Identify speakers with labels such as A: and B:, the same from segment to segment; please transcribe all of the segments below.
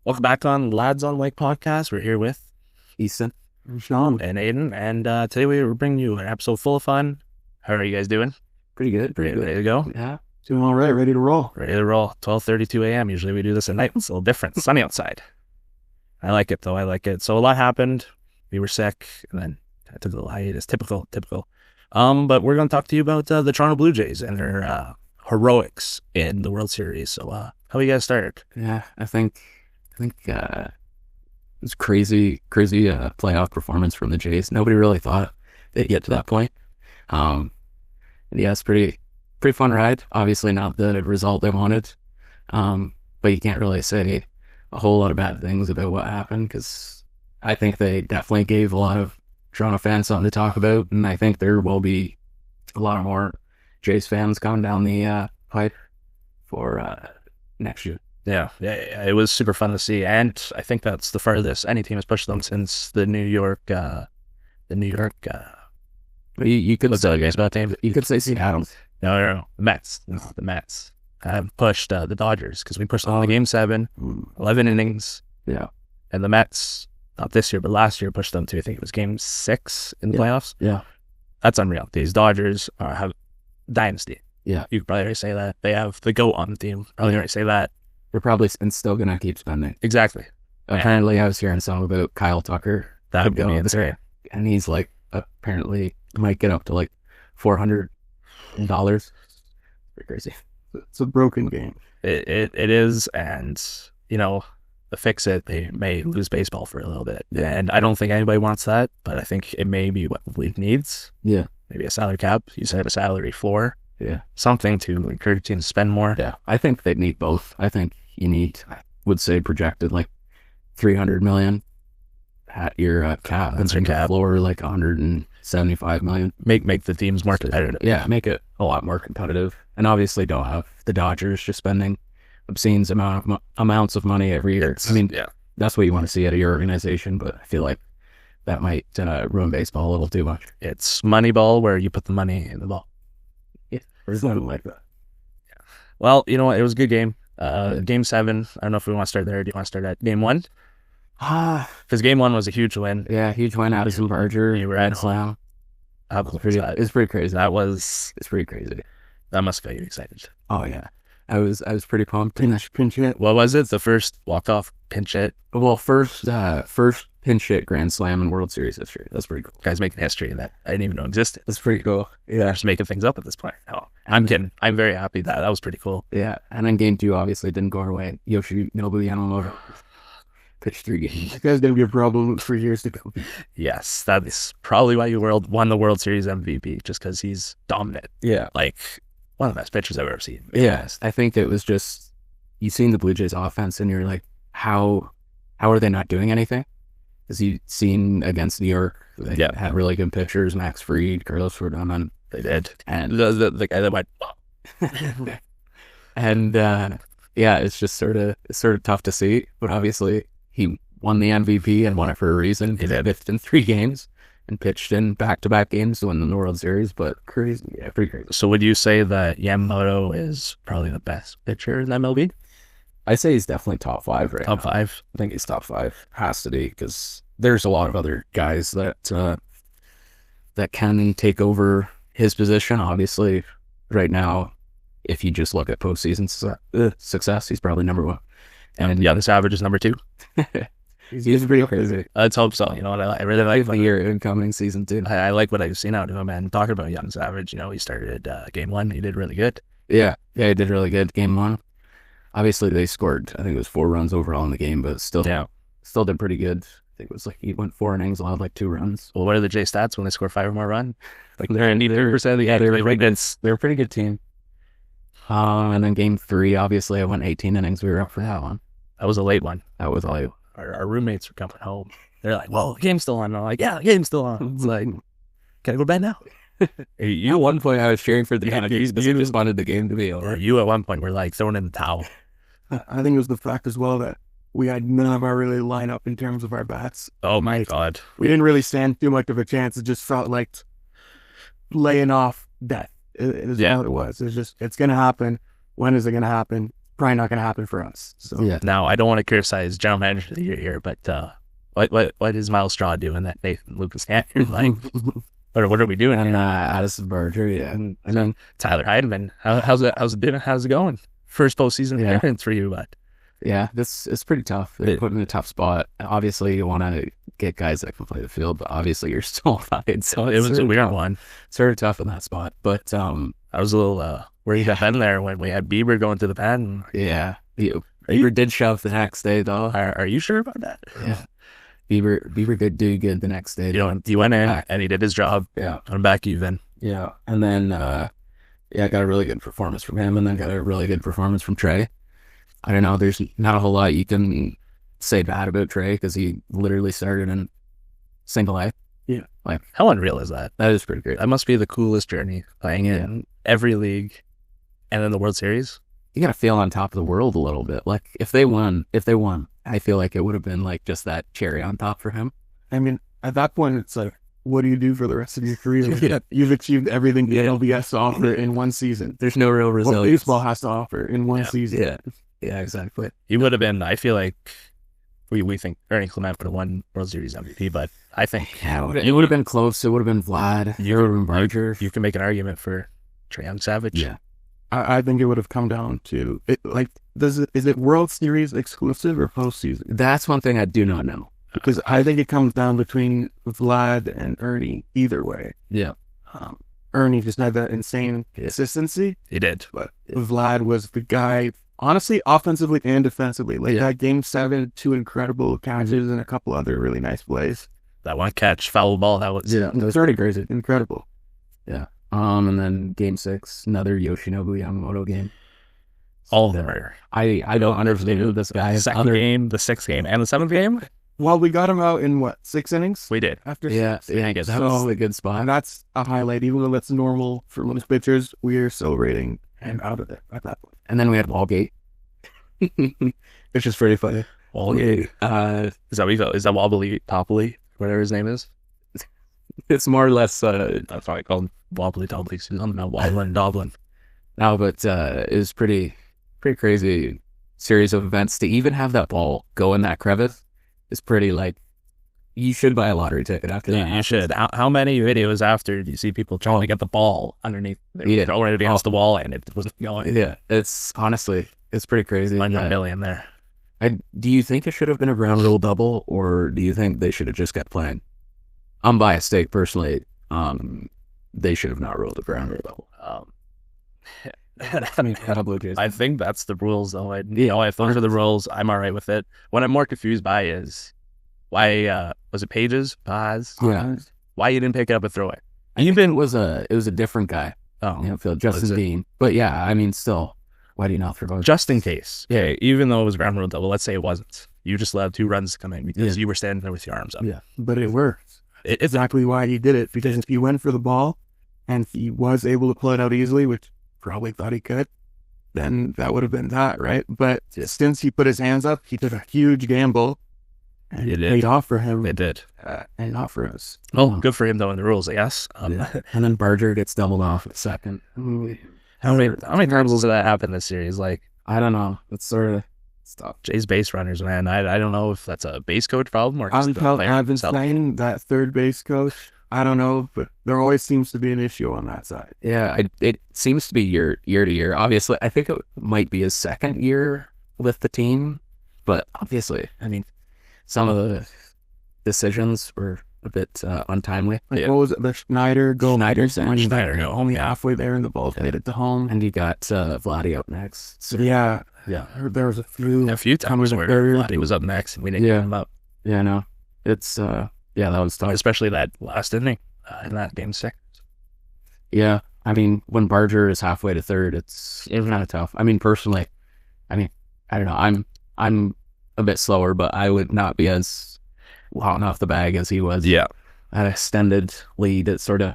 A: Welcome back on Lads on Lake podcast. We're here with
B: Ethan, Sean,
A: and Aiden, and today we're bringing you an episode full of fun. How are you guys doing?
B: pretty good.
A: Ready to go?
B: Yeah, doing all right. Ready to roll.
A: Ready to roll. 12:32 a.m. Usually we do this at night. It's a little different. It's sunny outside. I like it though. I like it. So a lot happened. We were sick, and then I took a little hiatus. Typical. But we're going to talk to you about the Toronto Blue Jays and their heroics in the World Series. So how you guys started?
B: Yeah, I think it was crazy playoff performance from the Jays. Nobody really thought they'd get to that point. And yeah, it's pretty fun ride. Obviously not the result they wanted. But you can't really say a whole lot of bad things about what happened, because I think they definitely gave a lot of Toronto fans something to talk about, and I think there will be a lot more Jays fans coming down the pipe for next year.
A: Yeah. It was super fun to see, and I think that's the farthest any team has pushed them since the New York.
B: You could
A: What's that against that team?
B: You could say Seattle.
A: No, the Mets. The Mets have pushed the Dodgers, because we pushed them in Game 7, 11 innings.
B: Yeah.
A: And the Mets, not this year, but last year, pushed them to, I think it was Game 6 in the playoffs.
B: Yeah.
A: That's unreal. These Dodgers have dynasty.
B: Yeah.
A: You could probably already say that. They have the GOAT on the team. Probably already say that.
B: We're probably still going to keep spending.
A: Exactly.
B: Apparently, I was hearing something about Kyle Tucker.
A: That would be insane.
B: And he's like, apparently might get up to like $400. Pretty crazy. It's a broken game.
A: It is, and to fix it, they may lose baseball for a little bit. And I don't think anybody wants that, but I think it may be what the league needs.
B: Yeah.
A: Maybe a salary cap. You said a salary floor.
B: Yeah.
A: Something to encourage teams to spend more.
B: Yeah. I think they need both. I think you need, I would say, projected like $300 million at your cap.
A: That's your cap.
B: Floor like $175 million.
A: Make the teams more competitive.
B: Yeah, make it a lot more competitive. And obviously don't have the Dodgers just spending obscene amounts of money every year. That's what you want to see out of your organization, but I feel like that might ruin baseball a little too much.
A: It's money ball, where you put the money in the ball.
B: Yeah, or something like that.
A: Yeah. Well, you know what? It was a good game. Game 7. I don't know if we want to start there. Do you want to start at Game 1? Because Game 1 was a huge win.
B: Yeah, huge win. Addison Barger.
A: You were at
B: slam.
A: It's
B: pretty crazy.
A: It's pretty crazy. That must have got you excited.
B: Oh yeah, I was pretty pumped. Pinch hit.
A: What was it? The first walk-off pinch hit?
B: Well, first pinch hit grand slam in World Series history. That's pretty cool.
A: Guys making history that I didn't even know existed.
B: That's pretty cool.
A: Yeah, just making things up at this point. No, I'm kidding. I'm very happy that was pretty cool.
B: Yeah, and then Game 2 obviously didn't go our way. Yoshi Yamamoto pitched 3 games. That guy's gonna be a problem for years to come.
A: Yes, that is probably why you won the World Series MVP, just because he's dominant.
B: Yeah,
A: like one of the best pitchers I've ever seen.
B: Yes, I think it was just, you seen the Blue Jays offense and you're like, how are they not doing anything? Because you've seen against New York, they had really good pitchers, Max Fried, Carlos Rodon.
A: They did.
B: And
A: the guy that went,
B: and it's just sort of tough to see. But obviously, he won the MVP and won it for a reason. He pitched in 3 games and pitched in back-to-back games to win the World Series. But crazy, yeah, pretty crazy.
A: So would you say that Yamamoto is probably the best pitcher in MLB?
B: I say he's definitely top 5 right now.
A: Top 5?
B: I think he's top 5. Has to be, because there's a lot of other guys that can take over his position. Obviously, right now, if you just look at postseason success, he's probably number 1.
A: And Young Savage is number 2.
B: He's pretty crazy.
A: Let's hope so. You know what? I really like
B: the year incoming season 2.
A: I like what I've seen out of him. And talking about Young Savage, he started Game 1. He did really good.
B: Yeah, he did really good. Game 1. Obviously, they scored, I think it was 4 runs overall in the game, but still did pretty good. I think it was like he went 4 innings, allowed like 2 runs.
A: Well, what are the J stats when they score 5 or more runs? Like they're in either percent. Yeah, they're
B: a pretty good team. And then Game 3, obviously, I went 18 innings. We were up for that one.
A: That was a late one.
B: That was late.
A: Our roommates were coming home. They're like, "Well, the game's still on." I'm like, "Yeah, the game's still on." It's like, "Can I go to bed now?"
B: At one point, I was cheering for the game. You just wanted the game to be over.
A: You at one point were like throwing in the towel.
C: I think it was the fact as well that we had none of our really lineup in terms of our bats.
A: Oh my God.
C: We didn't really stand too much of a chance. It just felt like laying off death. It is what it was. It's just, it's going to happen. When is it going to happen? probably not going to happen for us. So
B: Yeah.
A: Now, I don't want to criticize general manager of the year here, but what is Miles Straw doing that Nathan Lucas can't? Like, what are we doing?
B: And Addison Barger, yeah. And then
A: Tyler Heidemann, how's it going? First postseason appearance for you, but
B: yeah, this is pretty tough. They're put in a tough spot. Obviously, you want to get guys that can play the field, but obviously you're still fine. So
A: it was a weird one.
B: Sort of tough in that spot. But
A: I was a little worried been there when we had Bieber going to the pen.
B: yeah, Bieber did shove the next day though.
A: Are you sure about that?
B: Yeah, Bieber did do good the next day.
A: You know, he went in and he did his job.
B: Yeah,
A: on back even.
B: Yeah, and then got a really good performance from him, and then got a really good performance from Trey. I don't know. There's not a whole lot you can say bad about Trey because he literally started in single A.
C: Yeah.
B: Like,
A: how unreal is that?
B: That is pretty great.
A: That must be the coolest journey, playing in every league and then the World Series.
B: You got to feel on top of the world a little bit. Like, if they won, I feel like it would have been like just that cherry on top for him.
C: I mean, at that point, it's like, what do you do for the rest of your career? You've achieved everything the LB has to offer in one season.
B: There's no real resilience.
C: What baseball has to offer in one season.
B: Yeah, exactly.
A: He would have been, I feel like, we think Ernie Clement would have won World Series MVP, but I think
B: it would have been close. It would have been Vlad. It would have been Barger.
A: You can make an argument for Trae Young Savage.
B: Yeah.
C: I think it would have come down to it. Like, is it World Series exclusive or postseason?
B: That's one thing I do not know.
C: Because I think it comes down between Vlad and Ernie either way.
B: Yeah.
C: Ernie just had that insane consistency.
A: He did.
C: But Vlad was the guy, honestly, offensively and defensively. Like that Game 7, 2 incredible catches and a couple other really nice plays.
A: That one catch, foul ball, that was...
C: Yeah, it was pretty crazy. Incredible.
B: Yeah. And then Game 6, another Yoshinobu Yamamoto game.
A: All of them are...
B: I don't understand who this guy is.
A: The 2nd game, the 6th game, and the 7th game?
C: Well, we got him out in, 6 innings?
A: We did.
C: After
B: six innings. That was a good spot.
C: And that's a highlight. Even though that's normal for most pitchers, we are celebrating him out of it at that point.
B: And then we had Wallgate.
C: Which is pretty funny.
A: Wallgate. Is that Wobbly Topply, whatever his name is?
B: It's more or less...
A: that's why I called him Wobbly Topply. He's on the Wobbling Doblin.
B: No, but it was pretty crazy series of events. To even have that ball go in that crevice is pretty, like, you should buy a lottery ticket after that.
A: Yeah, you should. How many videos after do you see people trying to get the ball underneath? They were throwing it against the wall and it wasn't going.
B: Yeah, it's honestly, it's pretty crazy.
A: $1 million there.
B: Do you think it should have been a ground rule double, or do you think they should have just kept playing? I'm biased take personally. They should have not ruled a ground rule double.
A: I think that's the rules, though. If those are the rules, I'm all right with it. What I'm more confused by is why was it Pages? Paz?
B: Yeah.
A: Why you didn't pick it up and throw it?
B: It was a different guy.
A: Oh,
B: Justin Dean. But yeah, I mean, still, why do you not throw it?
A: Just in case. Yeah, even though it was a ground rule double, let's say it wasn't. You just allowed 2 runs to come in because you were standing there with your arms up.
C: Yeah, but it worked. It's exactly why he did it, because he went for the ball and he was able to pull it out easily, which probably thought he could, then that would have been that, right? But since he put his hands up, he took a huge gamble, and it paid off for him.
A: It did.
C: And not for us.
A: Oh, good for him, though, in the rules, I guess.
B: And then Barger gets doubled off at second.
A: How many times will that happen this series? Like,
B: I don't know. It's sort of stuff.
A: Jay's base runners, man. I don't know if that's a base coach problem or
C: I've been saying that third base coach. I don't know, but there always seems to be an issue on that side.
B: Yeah, it seems to be year to year. Obviously, I think it might be his second year with the team, but obviously, I mean, some of the decisions were a bit untimely.
C: What was it? The Schneider go.
A: Schneider go.
C: Only halfway there, and the ball made it to home.
B: And you got Vladdy up next.
C: So, yeah. There was a few
A: times where Vladdy was up next, and we didn't get him up.
B: Yeah, no, it's yeah, that was tough.
A: Especially that last inning in that Game 6.
B: Yeah, I mean, when Barger is halfway to third, it's kind of tough. I mean, personally, I don't know. I'm a bit slower, but I would not be as hot off the bag as he was.
A: Yeah,
B: that extended lead. It's sort of,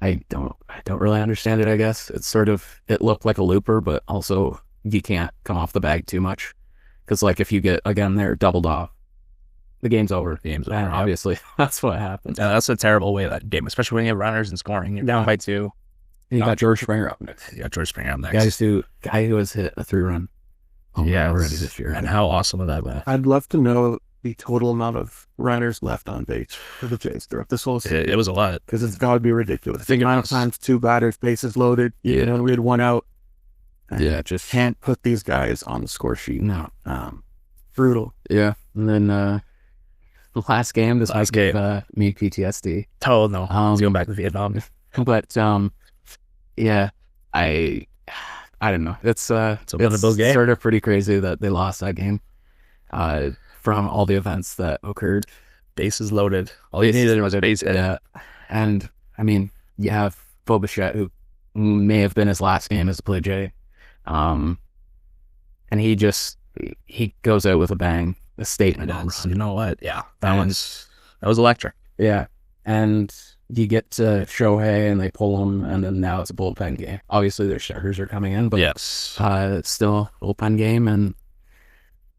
B: I don't really understand it. I guess it's sort of, it looked like a looper, but also you can't come off the bag too much because, like, if you get again there doubled off, the game's over. Obviously, that's what happens.
A: Yeah, that's a terrible way of that game, especially when you have runners and scoring. You're down by 2.
B: You got George Springer up next.
A: Guy who
B: has hit a 3-run. home
A: Yeah,
B: run already this year.
A: And how awesome would that be?
C: I'd love to know the total amount of runners left on base for the Jays throughout this whole season.
A: It was a lot.
C: Because it's got to be ridiculous.
A: I think it
C: amount of
A: was-
C: times 2 batters, bases loaded.
B: Yeah.
C: We had 1 out.
B: Yeah, just
C: Can't put these guys on the score sheet.
B: no.
C: Brutal.
B: Yeah, and then the last game, this
A: Last
B: might give,
A: game.
B: me PTSD.
A: Oh, no. I was going back to Vietnam.
B: But yeah, I don't know. It's
A: a winnable game.
B: sort of pretty crazy that they lost that game. From all the events that occurred.
A: Bases loaded. All you needed was a base hit.
B: Yeah, and I mean, you have Bo Bichette, who may have been his last game as a Blue Jay, and he goes out with a bang, a statement. home run.
A: You know what? Yeah. That was electric.
B: Yeah, and you get to Shohei, and they pull him, and then now it's a bullpen game. Obviously, their starters are coming in, but
A: Yes.
B: it's still a bullpen game, and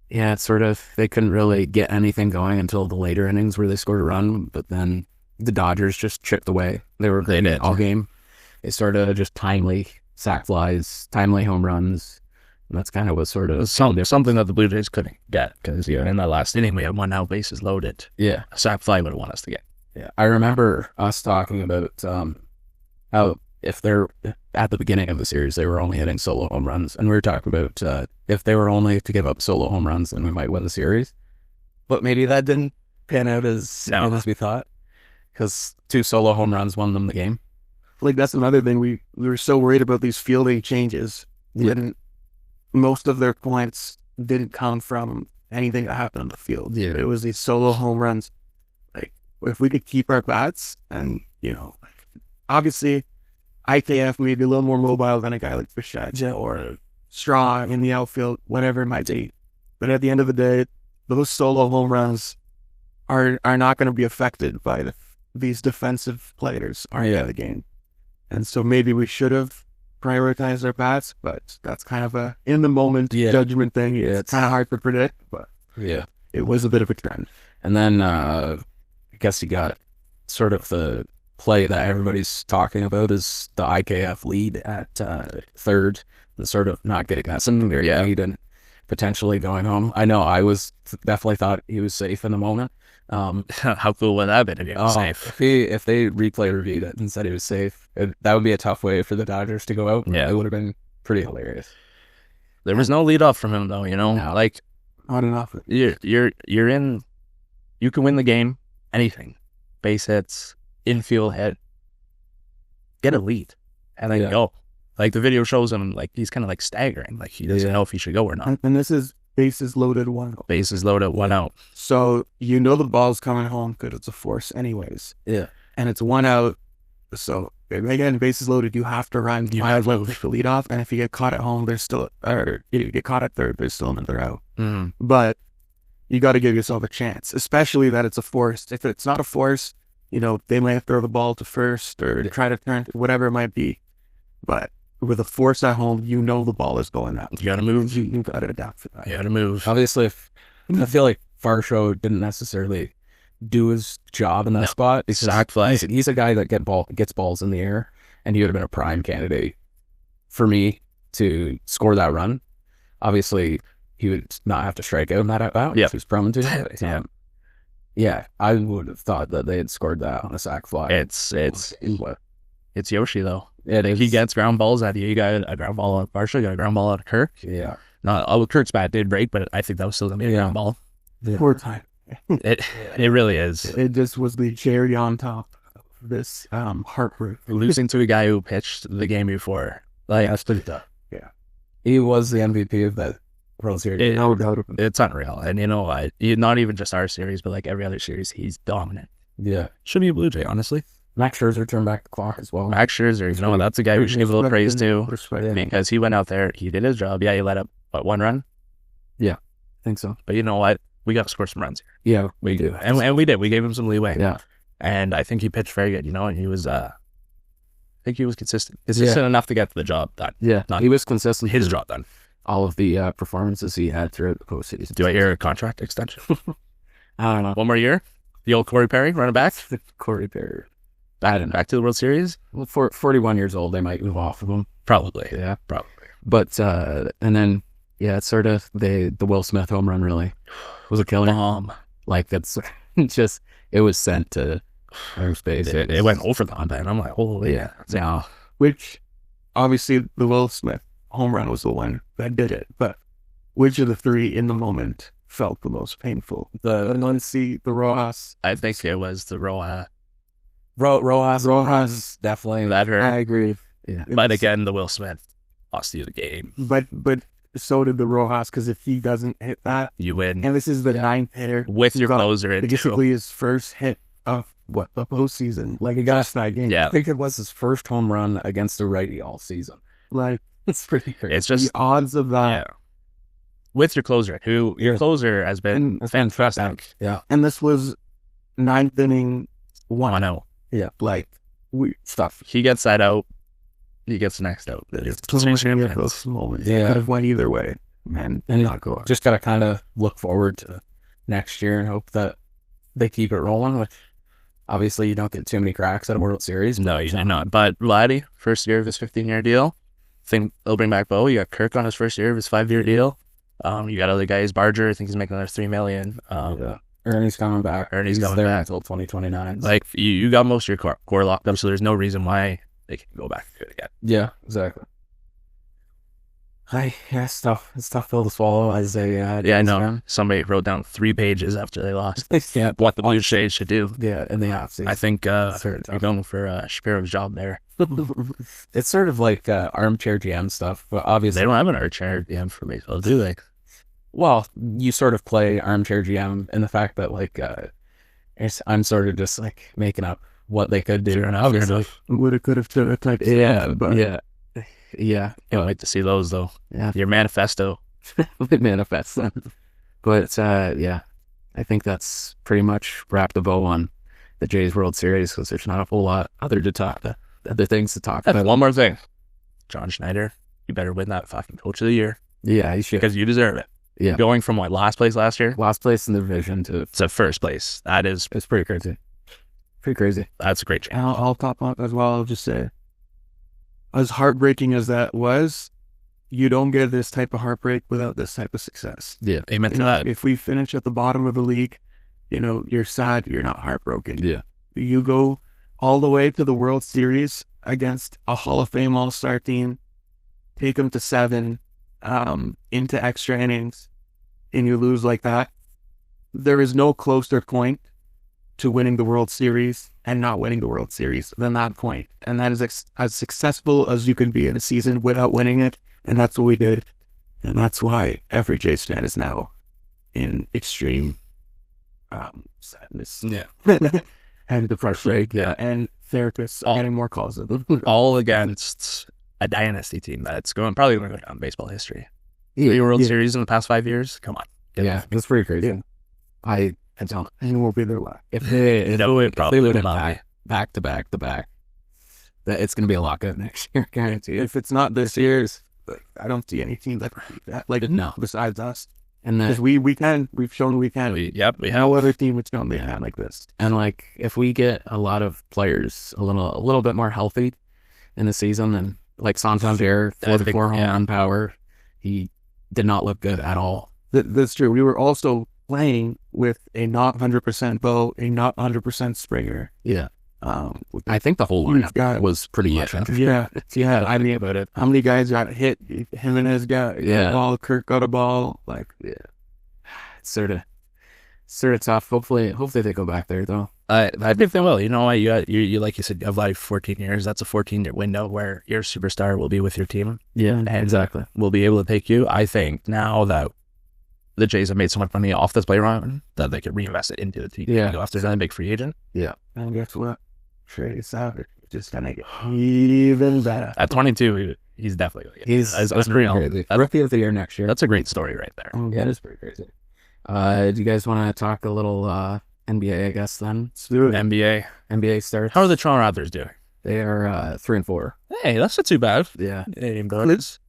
B: yeah, it's sort of, they couldn't really get anything going until the later innings where they scored a run, but then the Dodgers just chipped away. They
A: did.
B: all game. They sort of just timely sac flies, timely home runs. And that's kind of what sort
A: It
B: of
A: was something that the Blue Jays couldn't get because in that last inning we had 1 out, bases loaded.
B: yeah.
A: A sac fly would have won us to get.
B: Yeah, I remember us talking about how if they're at the beginning of the series they were only hitting solo home runs, and we were talking about if they were only to give up solo home runs, then we might win the series. But maybe that didn't pan out as we thought, because 2 solo home runs won them the game.
C: Like, that's another thing. We were so worried about these fielding changes. Most of their points didn't come from anything that happened on the field.
B: Yeah.
C: It was these solo home runs. Like, if we could keep our bats and, obviously IKF may be a little more mobile than a guy like Bichette or Straw in the outfield, whatever it might be. But at the end of the day, those solo home runs are not going to be affected by these defensive players aren't in the game. And so maybe we should have prioritized our bats, but that's kind of a in the moment judgment thing.
B: Yeah,
C: it's kind of hard to predict, but
B: yeah,
C: it was a bit of a trend.
B: And then I guess you got sort of the play that everybody's talking about is the IKF lead at third, and sort of not getting that lead and potentially going home. I know I was definitely thought he was safe in the moment.
A: How cool would that have been if he was safe?
B: If they reviewed it and said he was safe, that would be a tough way for the Dodgers to go out.
A: Yeah,
B: it would have been pretty hilarious.
A: There was no lead off from him though,
B: No.
A: like
C: Not enough.
A: you're in. You can win the game. Anything, base hits, infield hit, get a lead, and then go. Like the video shows him, like he's kind of like staggering, like he doesn't know if he should go or not.
C: And this is bases loaded, 1 out.
A: Bases loaded, 1 out.
C: So the ball's coming home because it's a force anyways.
B: Yeah.
C: And it's 1 out. So again, bases loaded, you have to run. You might as well take the lead off. And if you get caught at home, you get caught at third, there's still another out.
A: Mm-hmm.
C: But you got to give yourself a chance, especially that it's a force. If it's not a force, they might throw the ball to first or try to turn, whatever it might be. But with a force at home, the ball is going out.
A: You got to move.
C: You got to adapt for that.
A: You got to move.
B: Obviously, I feel like Varsho didn't necessarily do his job in that spot.
A: Sac fly.
B: He's a guy that gets balls in the air, and he would have been a prime candidate for me to score that run. Obviously, he would not have to strike out in that out.
A: Yeah,
B: he was prone to. Yeah, I would have thought that they had scored that on a sac fly.
A: It's Yoshi though.
B: Yeah,
A: He gets ground balls out of you. You got a ground ball out of Varsho, you got a ground ball out of Kirk.
B: Yeah.
A: Kirk's bat did break, but I think that was still going to be a ground ball.
C: Poor time.
A: It really is.
C: It just was the cherry on top of this heartbreak.
A: Losing to a guy who pitched the game before. Like, that's pretty tough.
C: Yeah.
B: He was the MVP of that World Series.
C: No doubt.
A: It's unreal. And you know what? Not even just our series, but like every other series, he's dominant.
B: Yeah.
A: Should be a Blue Jay, honestly.
B: Max Scherzer turned back the clock as well.
A: Max Scherzer, that's a guy we should give a little praise to. Because he went out there, he did his job. Yeah, he let up, 1 run?
B: Yeah, I think so.
A: But you know what? We got to score some runs here.
B: Yeah, we do.
A: And we did. We gave him some leeway.
B: Yeah.
A: And I think he pitched very good, and he was, I think he was consistent. Consistent enough to get the job done.
B: Yeah, he was consistent.
A: His job done.
B: All of the performances he had throughout the postseason.
A: Do I hear a contract extension?
B: I don't know.
A: 1 more year? The old Corey Perry, running back?
B: Corey Perry.
A: Back to the World Series?
B: Well, for 41 years old, they might move off of him.
A: Probably.
B: Yeah.
A: Probably.
B: But, and then Yeah, it's sort of the Will Smith home run really was a killer. Like that's just it was sent to outer space.
A: It went over the line, and I'm like, holy
B: Yeah. No.
C: Which, obviously, the Will Smith home run was the one that did it. But which of the three in the moment felt the most painful? The Muncy, the Rojas.
A: I think it was the Rojas.
B: Rojas definitely.
A: That hurt.
C: I agree.
B: Yeah.
A: But again, the Will Smith lost you the game.
C: But so did the Rojas, because if he doesn't hit that,
A: You win
C: and this is the ninth hitter
A: with your
C: got
A: closer in too.
C: basically his first hit of the postseason, like against that game.
A: Yeah,
B: I think it was his first home run against a righty all season.
C: Like
B: It's pretty crazy.
A: it's just
C: the odds of that.
A: yeah. With your closer, who your closer has been fantastic.
B: Yeah.
C: And this was ninth inning
A: I know.
C: like stuff.
A: He gets that out. He gets the next out. It's
C: Those moments.
B: Yeah.
C: Could have went either way. Man,
B: And
C: not go.
B: just got to kind of look forward to next year and hope that they keep it rolling. Which obviously you don't get too many cracks at a World Series.
A: No, you not. But Vladdy, first year of his 15-year deal. Think they'll bring back Bo. You got Kirk on his first year of his 5-year deal. You got other guys. Barger, I think he's making another $3 million.
B: Yeah. Ernie's coming back.
A: Ernie's
B: He's
A: coming
B: there
A: back
B: until 2029.
A: Like you got most of your core locked up, so there's no reason why they can go back to it again.
B: Yeah, exactly. It's tough. It's tough pill to swallow as a
A: Yeah, I know. Somebody wrote down 3 pages after they lost
B: Yeah,
A: what the Blue Jays should do.
B: yeah, and they have to.
A: I think
B: Certain
A: I'm going for Shapiro's job there.
B: It's sort of like armchair GM stuff, but obviously,
A: They don't have an armchair DM for baseball, do they?
B: well, you sort of play armchair GM in the fact that like I'm sort of just like making up what they could do.
A: Sure enough.
C: Woulda, coulda, shoulda type.
B: Yeah,
C: but
B: yeah.
A: Can't wait to see those though.
B: Yeah.
A: Your manifesto.
B: It manifests them. But yeah, I think that's pretty much wrapped the bow on the Jays World Series because there's not a whole lot other things to talk about.
A: One more thing. John Schneider, you better win that fucking Coach of the Year
B: Yeah, you should.
A: because you deserve it.
B: Yeah.
A: Going from last place last year
B: Last place in the division to
A: to first place. It's
B: pretty crazy. Pretty crazy.
A: that's a great
C: And
A: chance.
C: I'll top on as well. I'll just say, as heartbreaking as that was, you don't get this type of heartbreak without this type of success.
B: Yeah.
A: Amen
C: You
A: to
C: know,
A: that.
C: if we finish at the bottom of the league, you're sad, you're not heartbroken.
B: Yeah.
C: You go all the way to the World Series against a Hall of Fame All-Star team, take them to 7, into extra innings, and you lose like that. There is no closer point to winning the World Series and not winning the World Series than that point. And that is as successful as you can be in a season without winning it. And that's what we did. And that's why every Jays fan is now in extreme sadness.
A: Yeah.
C: And depression.
A: Yeah.
C: And therapists are getting more calls.
A: All against a dynasty team that's probably going to go down in baseball history. 3 World Series in the past 5 years. Come on.
B: Yeah, that's pretty crazy.
C: Yeah.
B: I don't.
C: And we'll be their last.
B: If they
A: Probably
B: would
A: would
B: have back to back, that it's going to be a lockout next year, guarantee.
C: If it's not this year's, I don't see any team that
B: No.
C: besides us.
B: And
C: Because
B: then
C: we've shown we can.
A: We have.
C: No other team would shown they can like this.
B: and like if we get a lot of players a little bit more healthy in the season, then like Santander, 44 home run power, he did not look good at all.
C: That's true. We were also playing with a not 100% Bo, a not 100% Springer.
B: Yeah. I think the whole lineup
C: got
B: was pretty much.
C: Yeah. I mean,
B: about it.
C: how many guys got hit? Jimenez got a ball. Kirk got a ball.
B: It's sort of tough. Hopefully they go back there though.
A: I think they will. You know what? You like you said, you have like 14 years. That's a 14-year window where your superstar will be with your team.
B: Yeah,
A: And
B: exactly.
A: will be able to take you. I think now that the Jays have made so much money off this play run that they could reinvest it into the team.
B: Yeah.
A: Go after another big free agent.
C: And guess what? Trey Savage just gonna get even better.
A: At 22, he's definitely going to get
B: He's
A: that's real.
B: crazy. Rookie of the year next year.
A: That's a great story right there.
B: Yeah, it is pretty crazy. Do you guys want to talk a little NBA? I guess then
C: Let's do it.
A: NBA.
B: NBA starts.
A: How are the Toronto Raptors doing?
B: They are 3-4.
A: Hey, that's not too bad.
B: Yeah.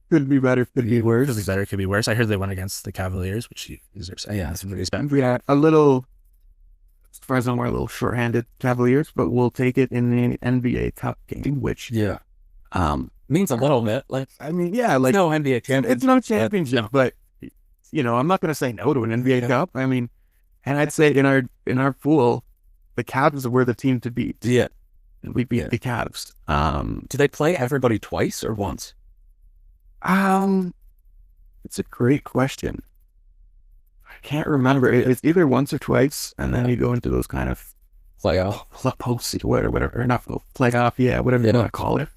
C: Could be better, could be worse.
A: Could be better, could be worse. I heard they went against the Cavaliers, which is
B: Yeah, it's pretty bad.
C: We had a little, as far as I'm aware, a little short-handed Cavaliers, but we'll take it in the NBA Cup game, which
B: Yeah. Means a little bit. Like,
C: I mean, yeah, like
B: no NBA
C: it's
B: championship.
C: no championship, but I'm not going to say no to an NBA Cup. I mean, and I'd say in our pool, the Cavs were the team to beat.
B: Yeah.
C: And we beat the Cavs.
B: Do they play everybody twice or once?
C: It's a great question. I can't remember. It's either once or twice, and then you go into those kind of
B: Playoff.
C: post whatever, or not playoff, whatever you want to call it.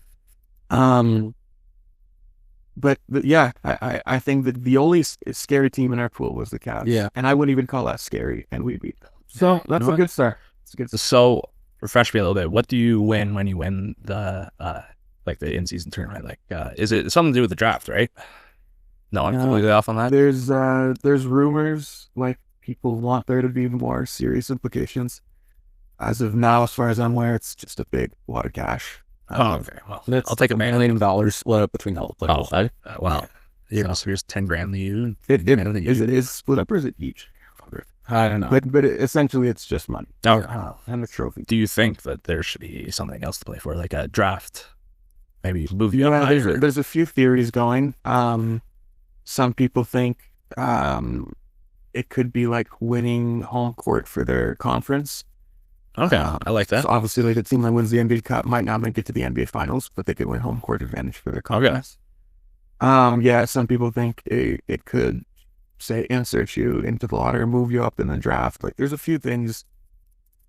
C: But yeah, I think that the only scary team in our pool was the Cavs.
B: Yeah.
C: And I wouldn't even call that scary, and we beat them. So that's a good start. It's a good start.
A: So refresh me a little bit. What do you win when you win the like the in-season tournament? Like, is it something to do with the draft, right? No, I'm completely off on that.
C: There's rumors like people want there to be more serious implications. As of now, as far as I'm aware, it's just a big wad of cash.
A: Oh, okay. Well, I'll take $1
B: million split up between all the players.
A: Wow. So here's 10 grand to you.
C: It is split up, or is it each?
B: I don't know.
C: But essentially, it's just money.
A: Oh,
C: and a trophy.
A: do you think that there should be something else to play for, like a draft? Maybe move you up.
C: There's a few theories going. Some people think it could be like winning home court for their conference.
A: Okay, I like that.
C: So obviously, like a team that wins the NBA Cup might not make it to the NBA Finals, but they could win home court advantage for their conference. Okay. Some people think it could, say, insert you into the lottery, move you up in the draft. Like, there's a few things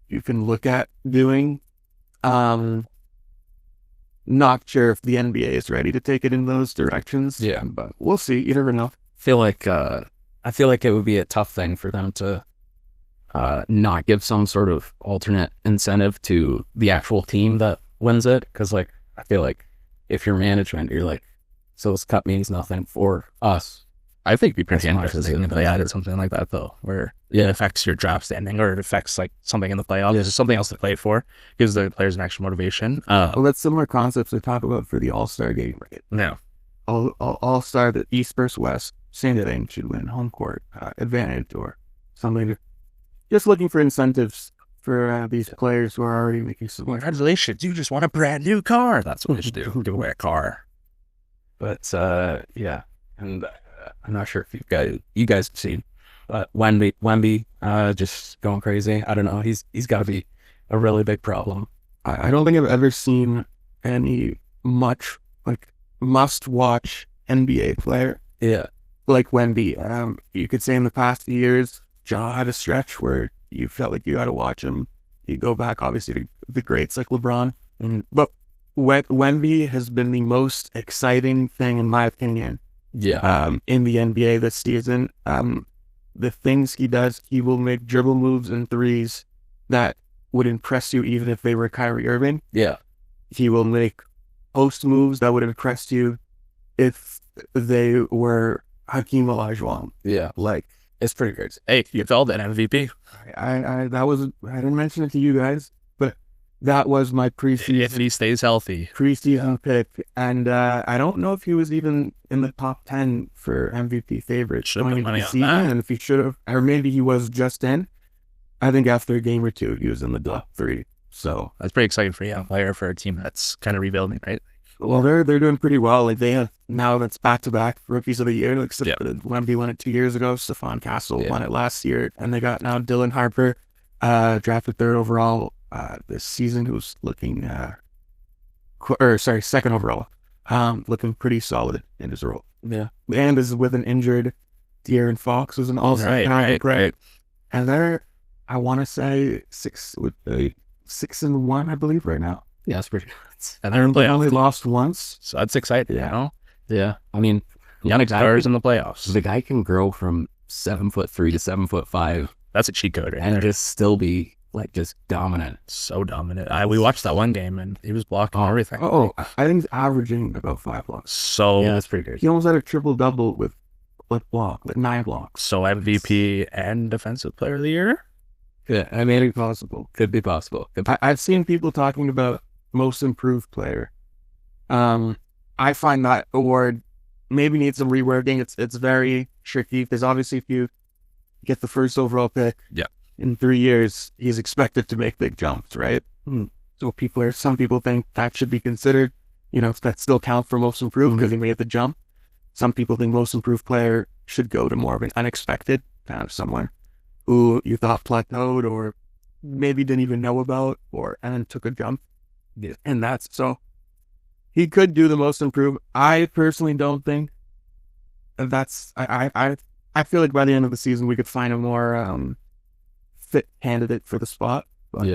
C: you can look at doing. Not sure if the NBA is ready to take it in those directions.
B: Yeah,
C: but we'll see. You never know.
B: I feel like it would be a tough thing for them to not give some sort of alternate incentive to the actual team that wins it. Because, like, I feel like if you're management, you're like, so this cup means nothing for us.
A: I think it'd be pretty interesting if they added something like that, though, where it affects your draft standing, or it affects like something in the playoffs. There's something else to play for. Gives the players an extra motivation.
C: Well, that's similar concepts we talk about for the All-Star game, right?
A: Yeah.
C: All-Star, the East versus West, same thing, should win home court advantage or something. Just looking for incentives for these players who are already making some.
A: Congratulations, you just want a brand new car. That's what we should do. Give away a car.
B: But yeah, and I'm not sure if you guys have seen, but Wemby just going crazy. I don't know. He's got to be a really big problem.
C: I don't think I've ever seen any much like must-watch NBA player.
B: Yeah,
C: like Wemby. You could say in the past few years, Ja had a stretch where you felt like you had to watch him. You go back, obviously, to the greats like LeBron. But Wemby has been the most exciting thing, in my opinion, in the NBA this season. The things he does, he will make dribble moves and threes that would impress you even if they were Kyrie Irving.
B: Yeah.
C: He will make post moves that would impress you if they were Hakeem Olajuwon.
B: Yeah.
C: Like,
B: it's pretty great.
A: Hey, you called an MVP.
C: I didn't mention it to you guys, but that was my preseason.
A: If he stays healthy.
C: Preseason pick. And I don't know if he was even in the top 10 for MVP favorites going into the season. And if he should have, or maybe he was just in. I think after a game or two, he was in the top 3. So
A: that's pretty exciting for a young player for a team that's kind of rebuilding, right?
C: Well, they're doing pretty well. Like, they have now that's back-to-back rookies of the year. Like, Wemby won it 2 years ago. Stephon Castle won it last year. And they got now Dylan Harper, drafted 3rd overall this season, who's looking, second overall, looking pretty solid in his role.
B: Yeah.
C: And is with an injured De'Aaron Fox, who's an all-star. Right. And they're, I want to say 6-1, I believe, right now.
B: Yeah, that's pretty good.
A: And they're in playoffs.
C: They only lost once.
A: So that's exciting, you know?
B: Yeah. I mean,
A: young stars in the playoffs.
B: The guy can grow from 7'3" to 7'5".
A: That's a cheat code, right?
B: And just still be like just dominant.
A: So dominant. We watched that one game and he was blocking everything.
C: I think he's averaging about 5 blocks.
A: So
B: yeah, that's pretty good.
C: He almost had a triple-double with 9 blocks.
A: So MVP and Defensive Player of the Year?
B: Yeah, I mean, it's possible. Could be possible.
C: I've seen people talking about Most Improved Player. I find that award maybe needs some reworking. It's very tricky because obviously if you get the 1st overall pick in 3 years, he's expected to make big jumps, right? So some people think that should be considered. that still count for most improved because he made the jump. Some people think most improved player should go to more of an unexpected kind of someone who you thought plateaued or maybe didn't even know about and then took a jump.
B: Yeah.
C: And so he could do the most improved. I personally don't think that's, I feel like by the end of the season, we could find a more fit candidate for the spot. But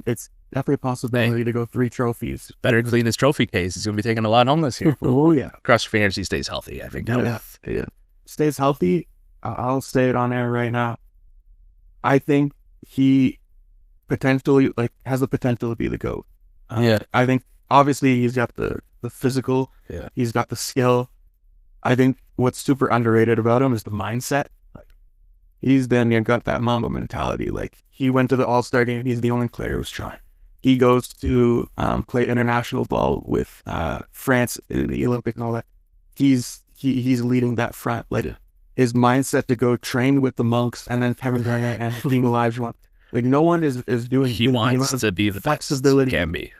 C: it's definitely a possibility to go 3 trophies.
A: Better clean his trophy case. He's going to be taking a lot home this year.
C: Oh, yeah.
A: Cross your fingers he stays healthy, I think.
C: Yeah. Stays healthy. I'll say it on air right now. I think he potentially, has the potential to be the GOAT. I think, obviously, he's got the physical.
B: Yeah.
C: He's got the skill. I think what's super underrated about him is the mindset. He's got that Mamba mentality. He went to the All-Star game. He's the only player who's trying. He goes to play international ball with France in the Olympics and all that. He's leading that front. His mindset to go train with the monks and then Kevin Durant and being alive. No one is doing.
A: He wants to be the
C: flexibility.
A: Best can be.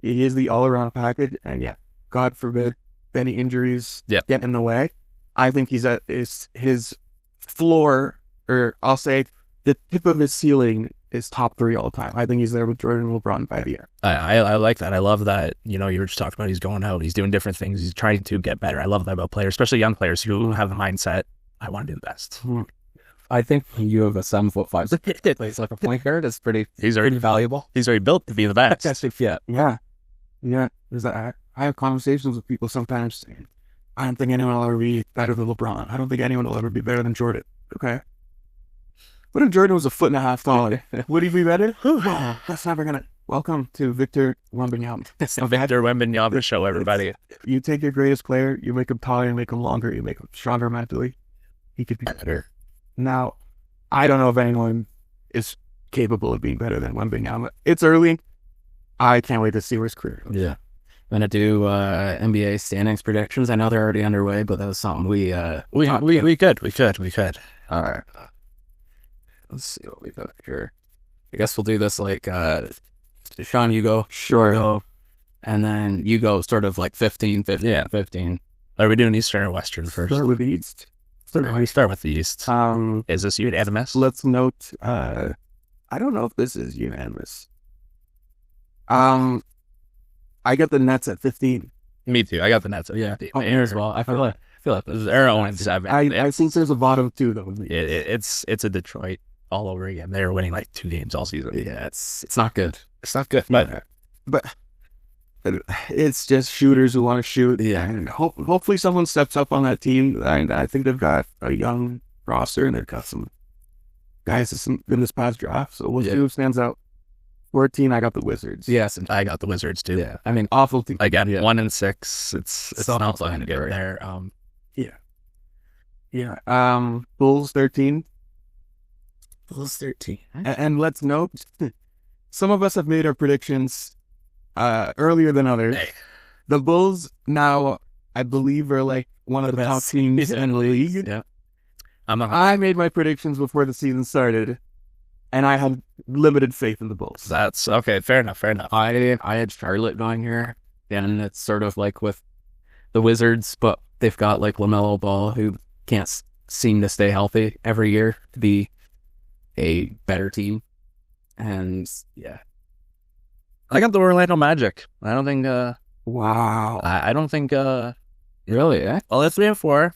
C: He is the all-around package. And God forbid any injuries get in the way. I think he's at his floor, or I'll say the tip of his ceiling is top 3 all time. I think he's there with Jordan and LeBron by the year.
A: I like that. I love that. You were just talking about he's going out, he's doing different things, he's trying to get better. I love that about players, especially young players who have the mindset, I want to do the best.
B: I think you have a 7'5" plays like a point guard. It's pretty valuable.
A: He's already built to be the best.
C: Yeah. There's that. I have conversations with people sometimes saying, I don't think anyone will ever be better than LeBron. I don't think anyone will ever be better than Jordan. Okay. What if Jordan was a 1.5 feet taller? Would he be better? That's never gonna. Welcome to Victor Wembanyama.
A: Victor Wembanyama show, everybody.
C: You take your greatest player, you make him taller, you make him longer, you make him stronger mentally. He could be better. Now, I don't know if anyone is capable of being better than Wembanyama. It's early. I can't wait to see where his career goes.
B: Yeah. I'm going to do NBA standings predictions. I know they're already underway, but that was something we could. All right. Let's see what we got here. I guess we'll do this Sean, you go.
C: Sure.
B: Go, and then you go sort of 15. 15.
A: Are we doing Eastern or Western first?
C: Start with the East.
A: Start with the East. Is this unanimous?
C: Let's note, I don't know if this is unanimous. I got the Nets at 15.
A: Me too. I got the Nets at 15.
B: As well. I feel like
A: this is Arrow and 7.
C: I think there's a bottom 2 though.
A: It's a Detroit all over again. They were winning 2 games all season.
B: Yeah, it's not good.
A: It's not good,
C: but it's just shooters who want to shoot.
B: Yeah,
C: and hopefully someone steps up on that team. I think they've got a young roster and they've got some guys in this past draft. So we'll see who stands out. 14, I got the Wizards.
A: Yes, and I got the Wizards too.
B: Yeah, I mean, awful team.
A: I got 1 and 6. It's not looking good there.
C: Bulls 13.
B: Bulls 13.
C: And let's note, some of us have made our predictions earlier than others.
A: Hey.
C: The Bulls now, I believe, are one of the top teams in the league.
B: Yeah.
C: I made my predictions before the season started, and I had limited faith in the Bulls.
A: That's okay. Fair enough.
B: I had Charlotte going here, and it's sort of with the Wizards, but they've got LaMelo Ball, who can't seem to stay healthy every year to be a better team. And
A: I got the Orlando Magic. I don't think.
C: Wow.
A: I don't think.
B: Really? Eh?
A: Well, it's 3 and 4,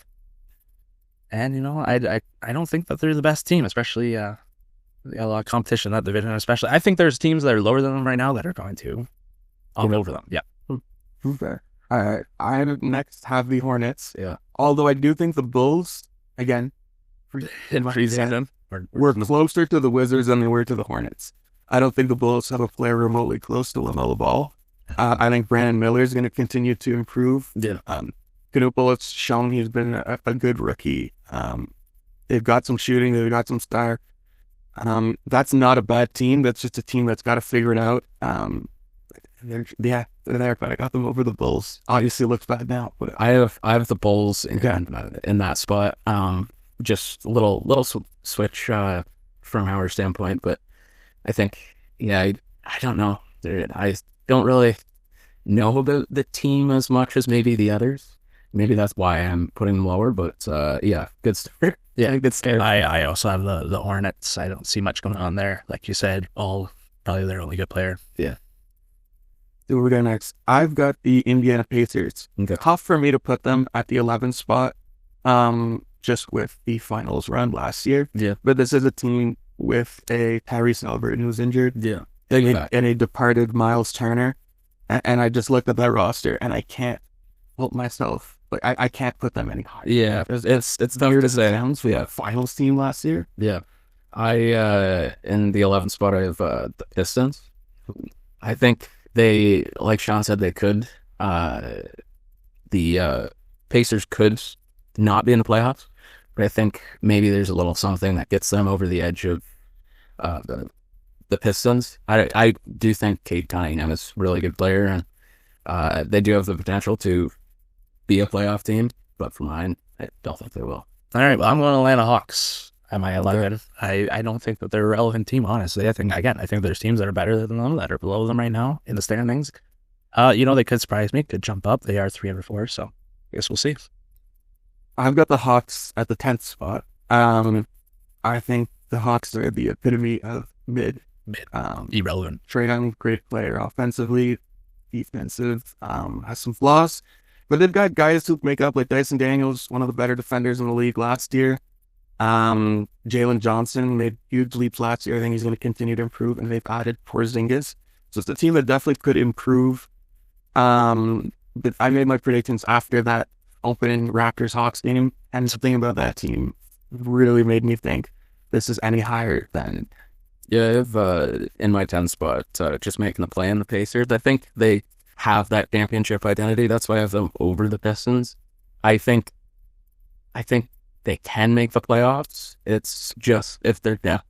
A: and I don't think that they're the best team, especially. They got a lot of competition in that division, especially. I think there's teams that are lower than them right now that are going to all over them. Yeah.
C: Okay. All right. I next have the Hornets.
B: Yeah.
C: Although I do think the Bulls, again, were closer to the Wizards than they were to the Hornets. I don't think the Bulls have a player remotely close to LaMelo Ball. I think Brandon Miller is going to continue to improve.
B: Yeah.
C: Canupo has shown he's been a good rookie. They've got some shooting. They've got some star. That's not a bad team. That's just a team that's got to figure it out. They're there, but I got them over the Bulls. Obviously, it looks bad now, but
B: I have the Bulls in that spot. Just a little switch from our standpoint, but I think I don't know. I don't really know the team as much as maybe the others. Maybe that's why I'm putting them lower, but yeah, good start.
A: Yeah,
B: good start.
A: I also have the Hornets. I don't see much going on there. Like you said, probably their only good player.
C: Who we got next? I've got the Indiana Pacers.
B: Okay.
C: Tough for me to put them at the 11th spot, just with the finals run last year.
B: Yeah.
C: But this is a team with a Tyrese Halliburton who's injured.
B: Yeah.
C: And a departed Miles Turner. And I just looked at that roster and I can't help myself. Like I can't put them any higher.
B: Yeah, it's weird to say.
C: Sounds we had a finals team last year.
B: Yeah, I in the 11th spot I have the Pistons. I think they, like Sean said, they could. The Pacers could not be in the playoffs, but I think maybe there's a little something that gets them over the edge of the Pistons. I do think Cade Cunningham is a really good player, and they do have the potential to be a playoff team, but for mine, I don't think they will.
A: All right, well, I'm going to Atlanta Hawks at my 11. I don't think that they're a relevant team, honestly. I think there's teams that are better than them, that are below them right now in the standings. They could surprise me, could jump up. They are 3-4, so I guess we'll see.
C: I've got the Hawks at the 10th spot. I think the Hawks are the epitome of mid.
A: Irrelevant.
C: Trae Young, great player offensively, defensive, has some flaws. But they've got guys who make up, like Dyson Daniels, one of the better defenders in the league last year. Jalen Johnson made huge leaps last year. I think he's going to continue to improve, and they've added Porzingis. So it's a team that definitely could improve. But I made my predictions after that opening Raptors-Hawks game, and something about that team really made me think this is any higher than...
B: Yeah, I have in my 10th spot, just making the play in the Pacers. I think they have that championship identity. That's why I have them over the Pistons. I think they can make the playoffs. It's just if their depth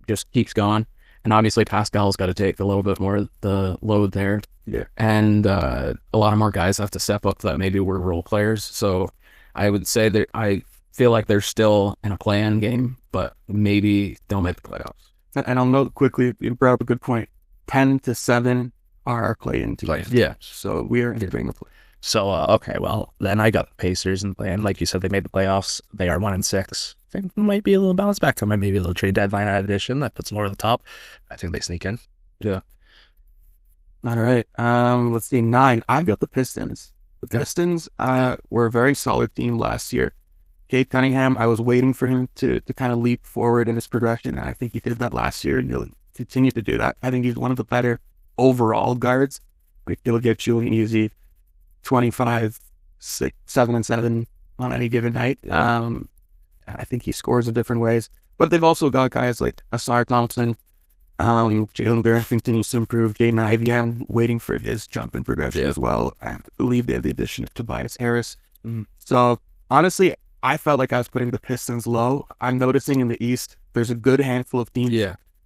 B: just keeps going. And obviously Pascal's got to take a little bit more of the load there.
C: Yeah.
B: And a lot of more guys have to step up that maybe were role players. So I would say that I feel like they're still in a play-in game, but maybe they'll make the playoffs.
C: And I'll note quickly, you brought up a good point. 10-7 are our play-in teams.
B: Yeah.
C: So we are entering the play.
A: So, okay, well, then I got the Pacers in the play. And like you said, they made the playoffs. They are 1-6. I think it might be a little bounce back. There might be a little trade deadline addition that puts them over the top. I think they sneak in.
B: Yeah.
C: All right. Let's see. 9. I've got the Pistons. The Pistons were a very solid team last year. Cade Cunningham, I was waiting for him to kind of leap forward in his progression, and I think he did that last year, and he'll continue to do that. I think he's one of the better overall guards. Like, he'll get you an easy 25, 6, 7, and 7 on any given night. I think he scores in different ways. But they've also got guys like Asar Thompson, Jalen Barron continues to improve. Jaden Ivey, I'm waiting for his jump in progression as well. I believe they have the addition of Tobias Harris. So, honestly, I felt like I was putting the Pistons low. I'm noticing in the East, there's a good handful of teams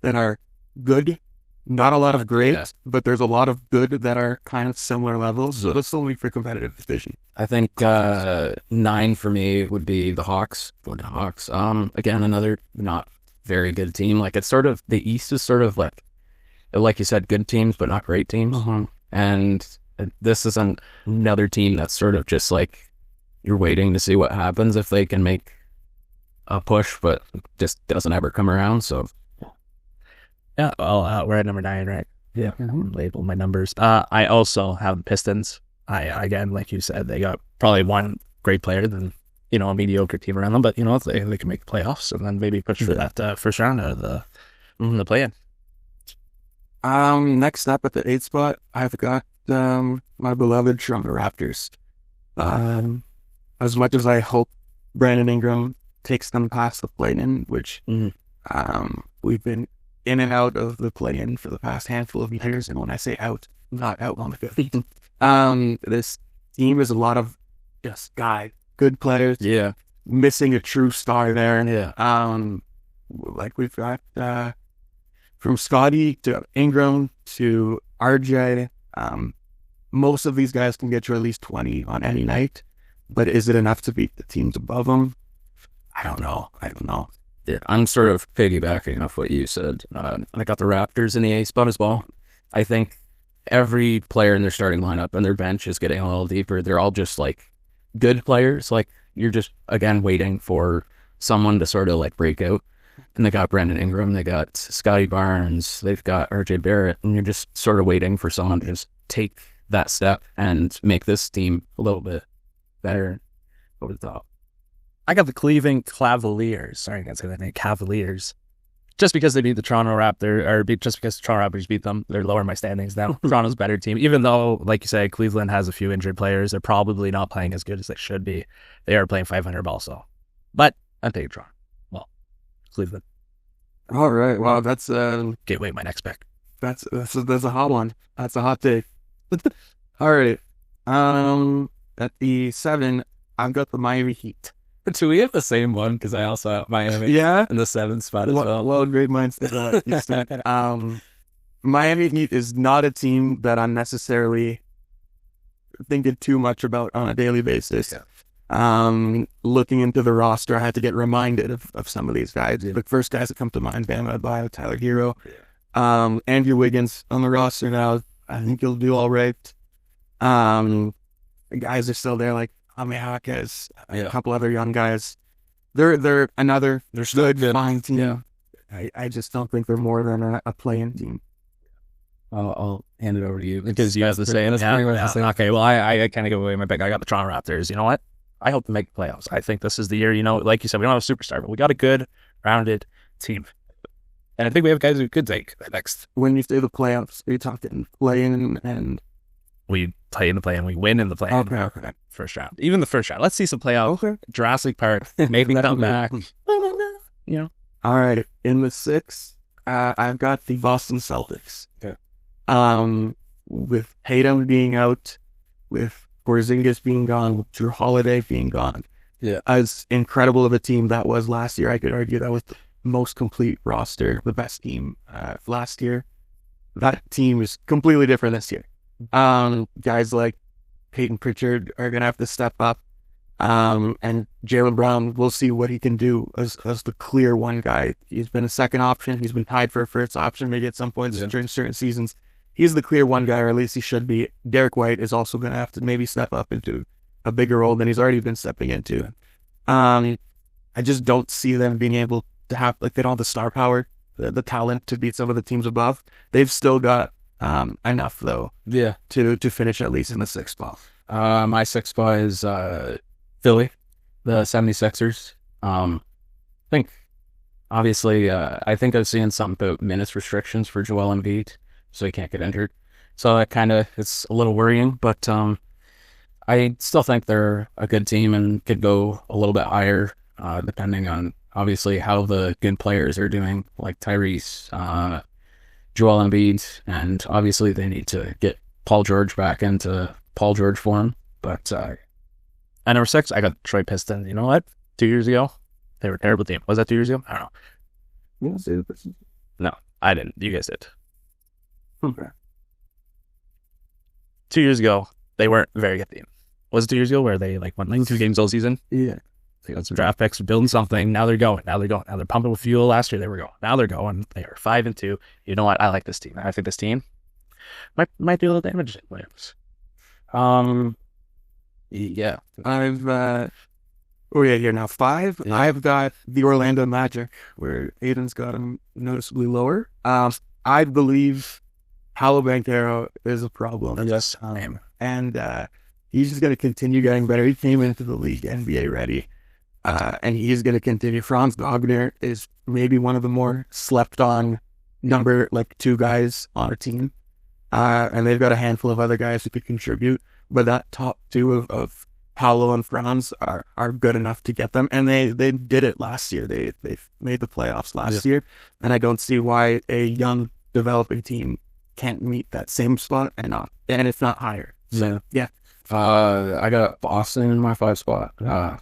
C: that are good. Not a lot of great, but there's a lot of good that are kind of similar levels. So it's only for competitive division.
B: I think 9 for me would be the Hawks. Again, another not very good team. Like, it's sort of, the East is sort of like you said, good teams, but not great teams. And this is another team that's sort of just like, you're waiting to see what happens if they can make a push, but it just doesn't ever come around. So,
A: yeah, well, we're at number 9, right? Yeah. Label my numbers. I also have the Pistons. Again, like you said, they got probably one great player than, a mediocre team around them, but, they can make the playoffs and then maybe push for that first round of the play-in.
C: Next up at the 8th spot, I've got my beloved Toronto Raptors. As much as I hope Brandon Ingram takes them past the play-in, which we've been in and out of the play-in for the past handful of years, and when I say out, not out on the field. This team is a lot of just good players.
B: Yeah.
C: Missing a true star there.
B: Yeah.
C: Like we've got from Scotty to Ingram to RJ. Most of these guys can get you at least 20 on any night. But is it enough to beat the teams above them? I don't know.
B: Yeah, I'm sort of piggybacking off what you said. I got the Raptors in the 8th spot as well. I think every player in their starting lineup and their bench is getting a little deeper. They're all just like good players. Like you're just again waiting for someone to sort of like break out. And they got Brandon Ingram, they got Scotty Barnes, they've got RJ Barrett, and you're just sort of waiting for someone to just take that step and make this team a little bit better over the top.
A: I got the Cleveland Cavaliers. Sorry, I can't say that name. Cavaliers. Just because they beat the Toronto Raptors, just because the Toronto Raptors beat them, they're lower in my standings now. Toronto's a better team. Even though, like you say, Cleveland has a few injured players, they're probably not playing as good as they should be. They are playing 500 also. But I'm taking Toronto. Well, Cleveland.
C: All right. Wow, that's
A: Gateway, my next pick.
C: that's a hot one. That's a hot take. All right. At the 7, I've got the Miami Heat.
B: Do we have the same one? Because I also have Miami
C: Yeah.
B: in the 7th spot as well.
C: Well, great minds think. Miami Heat is not a team that I'm necessarily thinking too much about on a daily basis.
B: Yeah.
C: Looking into the roster, I had to get reminded of some of these guys. The first guys that come to mind, Bam Adebayo, Tyler Hero, Andrew Wiggins on the roster now. I think he'll do all right. The guys are still there, like Ame Hakes, a couple other young guys. They're still a good fine team.
B: Yeah.
C: I just don't think they're more than a play-in team.
B: I'll hand it over to you
A: Because you guys are saying it's okay. Well, I kind of give away my pick. I got the Toronto Raptors. You know what? I hope to make the playoffs. I think this is the year. Like you said, we don't have a superstar, but we got a good, rounded team, and I think we have guys who could take the next.
C: When you say the playoffs, are you talking play-in and
A: We play in the play and we win in the play.
C: okay.
A: First round, even the first round. Let's see some playoff.
C: Okay.
A: Jurassic Park, maybe come back.
C: All right. In the 6, I've got the Boston Celtics.
B: Okay.
C: With Tatum being out, with Porzingis being gone, with Drew Holiday being gone.
B: Yeah.
C: As incredible of a team that was last year, I could argue that was the most complete roster, the best team last year. That team is completely different this year. Guys like Peyton Pritchard are going to have to step up. And Jaylen Brown, we'll see what he can do as the clear one guy. He's been a second option. He's been tied for a first option maybe at some points during certain seasons. He's the clear one guy, or at least he should be. Derek White is also going to have to maybe step up into a bigger role than he's already been stepping into. I just don't see them being able to have, like, they don't have the star power, the talent to beat some of the teams above. They've still got enough, though, to finish at least in the 6th spot.
B: My 6th spot is Philly, the 76ers. I think I've seen something about minutes restrictions for Joel Embiid, so he can't get injured. So that kind of, it's a little worrying, but I still think they're a good team and could go a little bit higher, depending on obviously how the good players are doing, like Tyrese, Joel Embiid, and obviously they need to get Paul George back into Paul George form. But
A: at number 6, I got Detroit Pistons. You know what? 2 years ago, they were a terrible team. Was that 2 years ago? I don't know. No, I didn't. You guys did.
C: Okay.
A: 2 years ago, they weren't a very good team. Was it 2 years ago where they won 2 games all season?
C: Yeah.
A: They got some draft picks, building something. Now they're going. Now they're pumping with fuel. Last year they were going. Now they're going. They are 5-2. You know what? I like this team. I think this team might do a little damage in playoffs.
B: Yeah.
C: Here now 5. Yeah. I've got the Orlando Magic, where Aiden's got him noticeably lower. I believe Paolo Banchero is a problem.
A: Yes.
C: And he's just going to continue getting better. He came into the league NBA ready. And he's going to continue. Franz Wagner is maybe one of the more slept on number 2 guys on a team. And they've got a handful of other guys who could contribute. But that top 2 of Paolo and Franz are good enough to get them. And they did it last year. They made the playoffs last year. And I don't see why a young developing team can't meet that same spot and if not higher. So, yeah.
B: I got Boston in my 5 spot.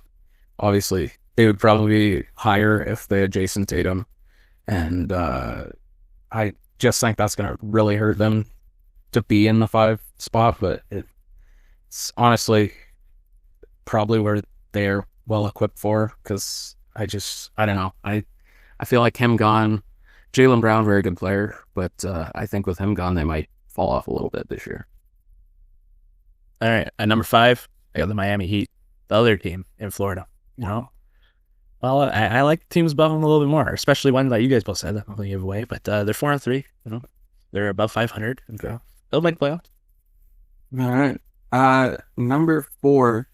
B: Obviously, they would probably be higher if they had Jason Tatum. And I just think that's going to really hurt them to be in the 5 spot. But it's honestly probably where they're well equipped for, because I don't know. I feel like him gone, Jaylen Brown, very good player, but I think with him gone, they might fall off a little bit this year.
A: All right, at number 5, I got the Miami Heat, the other team in Florida. You know, well, I like teams above them a little bit more, especially one that you guys both said. I'm going to give away, but they're 4-3. You know, they're above 500. Okay. They'll make playoffs.
C: All right. Number 4,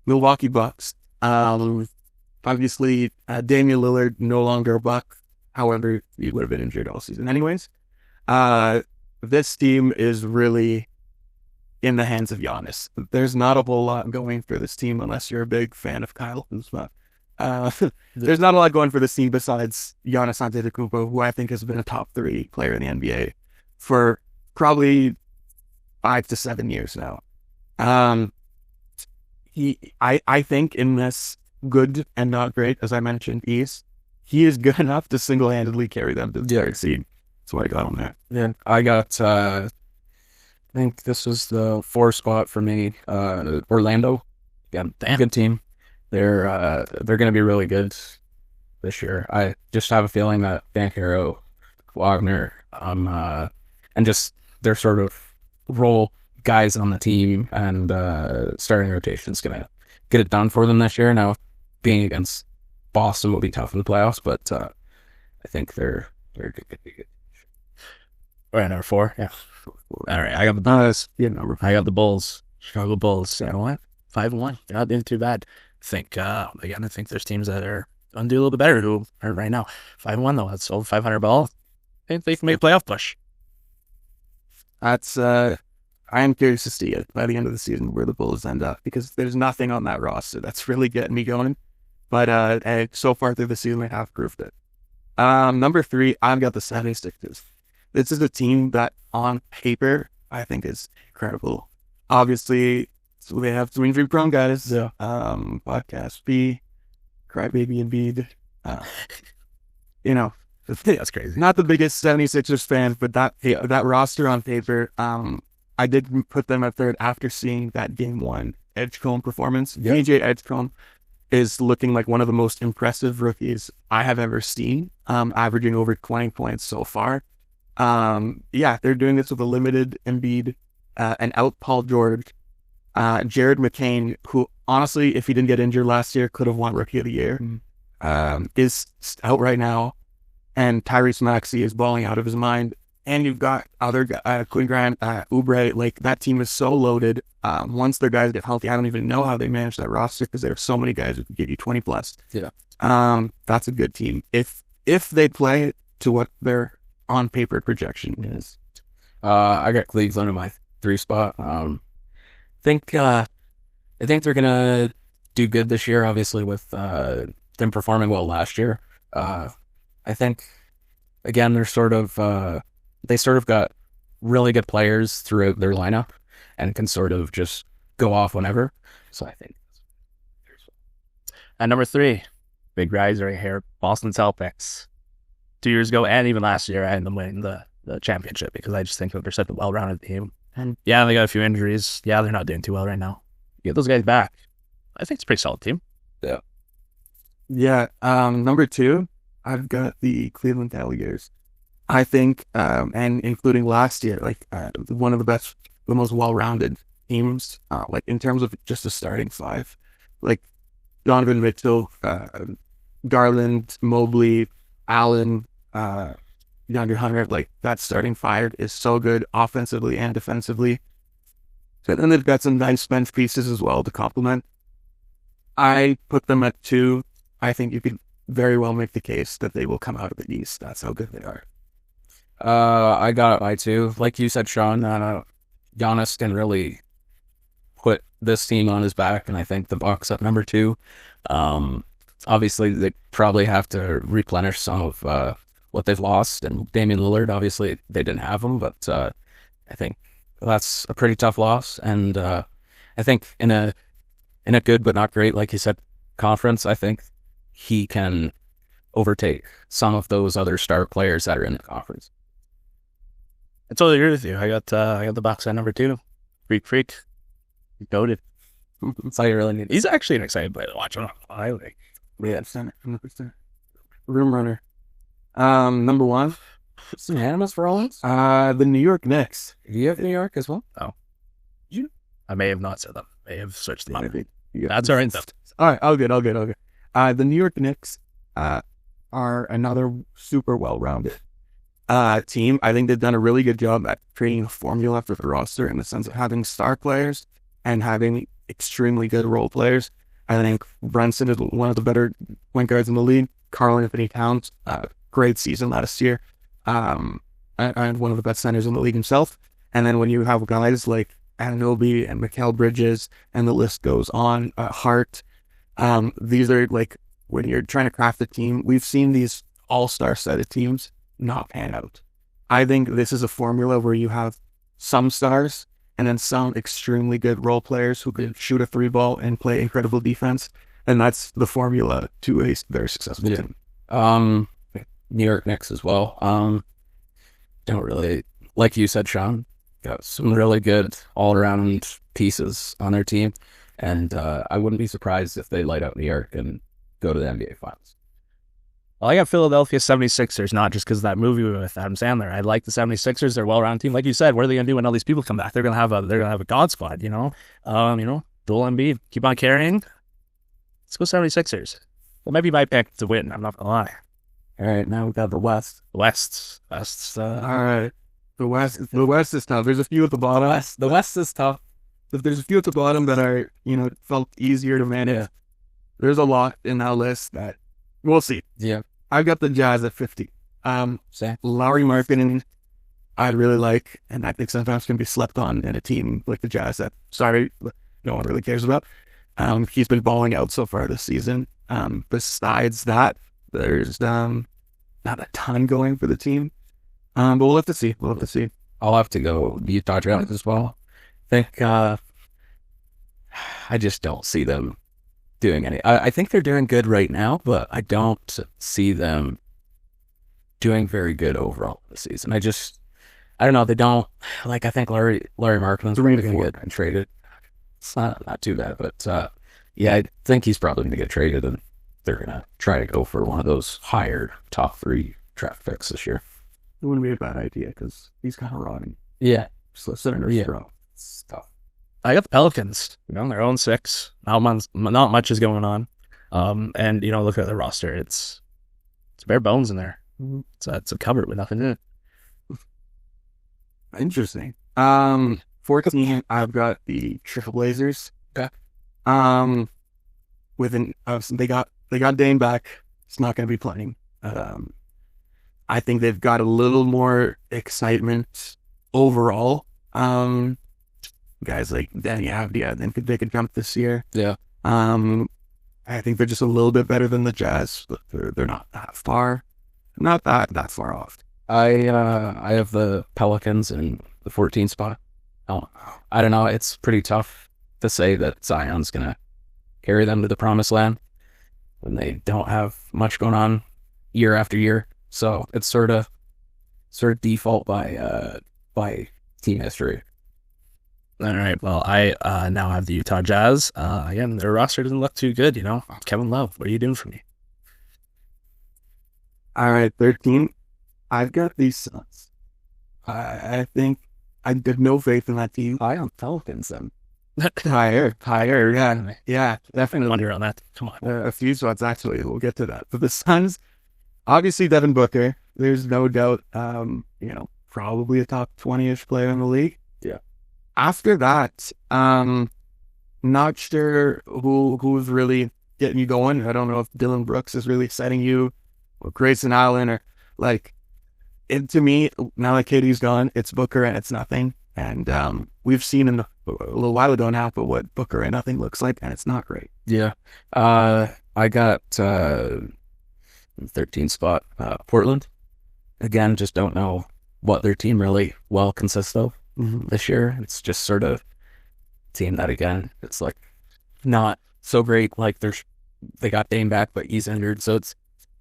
C: Milwaukee Bucks. Obviously, Damian Lillard no longer a Buck. However, he would have been injured all season anyways. This team is really in the hands of Giannis. There's not a whole lot going for this team unless you're a big fan of Kyle Kuzma. There's not a lot going for this team besides Giannis Antetokounmpo, who I think has been a top 3 player in the NBA for probably 5 to 7 years now. I think in this good and not great, as I mentioned, East, he is good enough to single-handedly carry them to the third seed. That's what I got on there.
B: Yeah, I got, I think this was the 4 spot for me. Orlando. Yeah, good team. They're going to be really good this year. I just have a feeling that Banchero, Wagner, and just their sort of role guys on the team and starting rotation is going to get it done for them this year. Now, being against Boston will be tough in the playoffs, but I think they're good.
A: All right, number 4. Yeah. All right, I got the I got the Bulls, Chicago Bulls. You know what? 5-1. They're not doing too bad. I think there's teams that are going to do a little bit better who are right now. 5-1 though. That's over 500 ball. I think they can make a playoff push.
C: That's I am curious to see it by the end of the season where the Bulls end up, because there's nothing on that roster that's really getting me going. But so far through the season, they have proved it. Number 3, I've got the 76ers. This is a team that, on paper, I think is incredible. Obviously, so they have some injury-prone guys.
A: Yeah.
C: Podcast B, Crybaby and Bede.
A: That's crazy.
C: Not the biggest 76ers fan, but that roster on paper, I did put them at 3rd after seeing that Game 1 Edgecombe performance.
A: Yep.
C: DJ Edgecombe is looking like one of the most impressive rookies I have ever seen, averaging over 20 points so far. They're doing this with a limited Embiid, and out Paul George. Jared McCain, who honestly, if he didn't get injured last year, could have won Rookie of the Year, is out right now. And Tyrese Maxey is balling out of his mind. And you've got other guys, Quinn Grant, Oubre. Like, that team is so loaded. Once their guys get healthy, I don't even know how they manage that roster, because there are so many guys who can give you 20 plus.
B: Yeah.
C: That's a good team. If they play to what their on paper projection is.
B: I got Cleveland in my 3 spot. I think they're gonna do good this year, obviously, with them performing well last year. I think again they sort of got really good players throughout their lineup and can sort of just go off whenever. So I think
A: at number 3, big rise right here, Boston Celtics. 2 years ago and even last year, I had them winning the championship because I just think that they're such a well-rounded team. And yeah, they got a few injuries. Yeah, they're not doing too well right now. Get those guys back. I think it's a pretty solid team.
B: Yeah.
C: Yeah. Number 2, I've got the Cleveland Cavaliers. I think, and including last year, one of the best, the most well-rounded teams, in terms of just the starting 5, like Donovan Mitchell, Garland, Mobley, Allen, DeAndre Hunter, that starting 5 is so good offensively and defensively. So then they've got some nice bench pieces as well to complement. I put them at 2. I think you could very well make the case that they will come out of the East. That's how good they are.
B: I got it by 2. Like you said, Sean, Giannis can really put this team on his back, and I think the Bucks at number 2. Obviously, they probably have to replenish some of what they've lost. And Damian Lillard, obviously, they didn't have him, but I think that's a pretty tough loss. And I think in a good but not great, like you said, conference, I think he can overtake some of those other star players that are in the conference.
A: I totally agree with you. I got the Bucks at number 2. Freak. Goated.
B: That's all you really need.
A: He's actually an exciting player to watch. I like.
C: Yeah, 100%. Room runner. Number 1,
B: It's unanimous for all of us.
C: The New York Knicks.
B: Do you have New York as well?
A: I may have not said them. I may have switched them up.
C: Yeah.
A: That's all right, though.
C: All right, all good. The New York Knicks are another super well-rounded team. I think they've done a really good job at creating a formula for the roster in the sense of having star players and having extremely good role players. I think Brunson is one of the better point guards in the league. Karl Anthony Towns, great season last year, and one of the best centers in the league himself. And then when you have guys like Anunoby and Mikal Bridges, and the list goes on, Hart, these are like, when you're trying to craft a team, we've seen these all-star set of teams not pan out. I think this is a formula where you have some stars and then some extremely good role players who can shoot a three ball and play incredible defense. And that's the formula to a very successful team.
B: New York Knicks as well. Don't really, like you said, Sean, got some really good all-around pieces on their team. And I wouldn't be surprised if they light out New York and go to the NBA Finals.
A: Well, I got Philadelphia 76ers, not just because of that movie with Adam Sandler. I like the 76ers. They're a well-rounded team. Like you said, what are they going to do when all these people come back? They're going to have a God squad, you know? Dual Embiid, keep on carrying. Let's go 76ers. That might be my pick to win. I'm not going to lie.
B: All right, now we've got the West.
A: All
C: right. The West is tough. There's a few at the bottom.
B: The West is tough.
C: There's a few at the bottom that are, felt easier to manage.
B: Yeah.
C: There's a lot in that list that we'll see.
B: Yeah.
C: I've got the Jazz at 50.
B: Same.
C: Lauri Markkanen, I'd really like, and I think sometimes can be slept on in a team like the Jazz that, no one really cares about. He's been balling out so far this season. Besides that, there's not a ton going for the team. But we'll have to see.
B: I'll have to go Utah Jazz as well. I think I just don't see them doing any. I think they're doing good right now, but I don't see them doing very good overall this season. I don't know. They don't, I think Larry Markman's really going to get traded. It's not too bad, but I think he's probably going to get traded, and they're going to try to go for one of those higher top 3 draft picks this year.
C: It wouldn't be a bad idea because he's kind of rotting.
B: Yeah.
C: So Senator's throw.
B: It's tough.
A: I got the Pelicans. They're 0-6. Not much is going on. And look at the roster. It's bare bones in there. It's a cupboard with nothing in it.
C: Interesting. 14, I've got the Trailblazers.
B: Okay.
C: They got Dame back. It's not going to be playing. I think they've got a little more excitement overall. Guys like Danny Avdia, they could jump this year.
B: Yeah.
C: I think they're just a little bit better than the Jazz, but they're not that far. Not that far off.
B: I have the Pelicans in the 14th spot. I don't know. It's pretty tough to say that Zion's gonna carry them to the promised land when they don't have much going on year after year. So it's sort of default by team history.
A: All right. Well, I now have the Utah Jazz. Again, their roster doesn't look too good. Kevin Love, what are you doing for me?
C: All right, 13. I've got these Suns. I think I have no faith in that team.
B: High on Pelicans, then.
C: Higher, yeah, definitely.
A: Wonder on that. Come on.
C: A few spots actually. We'll get to that. But the Suns, obviously Devin Booker. There's no doubt. Probably a top 20-ish player in the league.
B: Yeah.
C: After that, not sure who's really getting you going. I don't know if Dylan Brooks is really setting you, or Grayson Allen, or to me, now that KD's gone, it's Booker and it's nothing. And we've seen a little while ago now, but what Booker and nothing looks like, and it's not great.
B: Yeah. I got 13th spot, Portland. Again, just don't know what their team really well consists of this year. It's just sort of a team that, again, it's like not so great. Like they got Dame back, but he's injured, so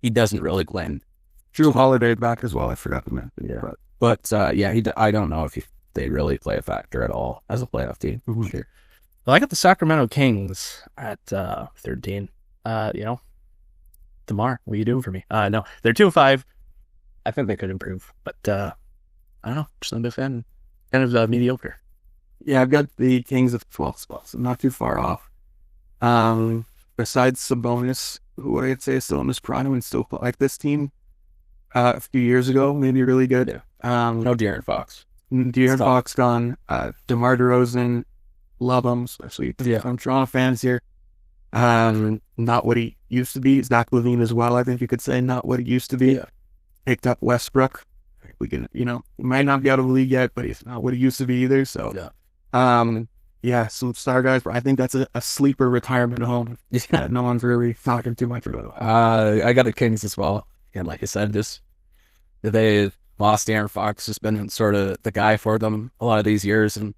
B: he doesn't really blend.
C: Drew Holiday back as well. I forgot to mention.
B: Yeah. But I don't know if they really play a factor at all as a playoff team. Sure.
A: Well, I got the Sacramento Kings at 13. DeMar, what are you doing for me? No, they're 2-5. I think they could improve, but I don't know. Just not a big fan. Kind of mediocre.
C: Yeah, I've got the Kings at 12 spots. I'm not too far off. Besides Sabonis, who I'd say is still in his prime and still like this team a few years ago, maybe really good.
B: Yeah. No De'Aaron Fox.
C: De'Aaron Fox gone. DeMar DeRozan, love him, especially I'm Toronto fans here. Not what he used to be. Zach LaVine as well, I think you could say, not what he used to be.
B: Yeah.
C: Picked up Westbrook. We can, he might not be out of the league yet, but he's not what he used to be either. So, some star guys. But I think that's a sleeper retirement home.
B: Yeah.
C: No one's really talking too much about.
B: I got the Kings as well. And like I said, just they lost De'Aaron Fox, has been sort of the guy for them a lot of these years. And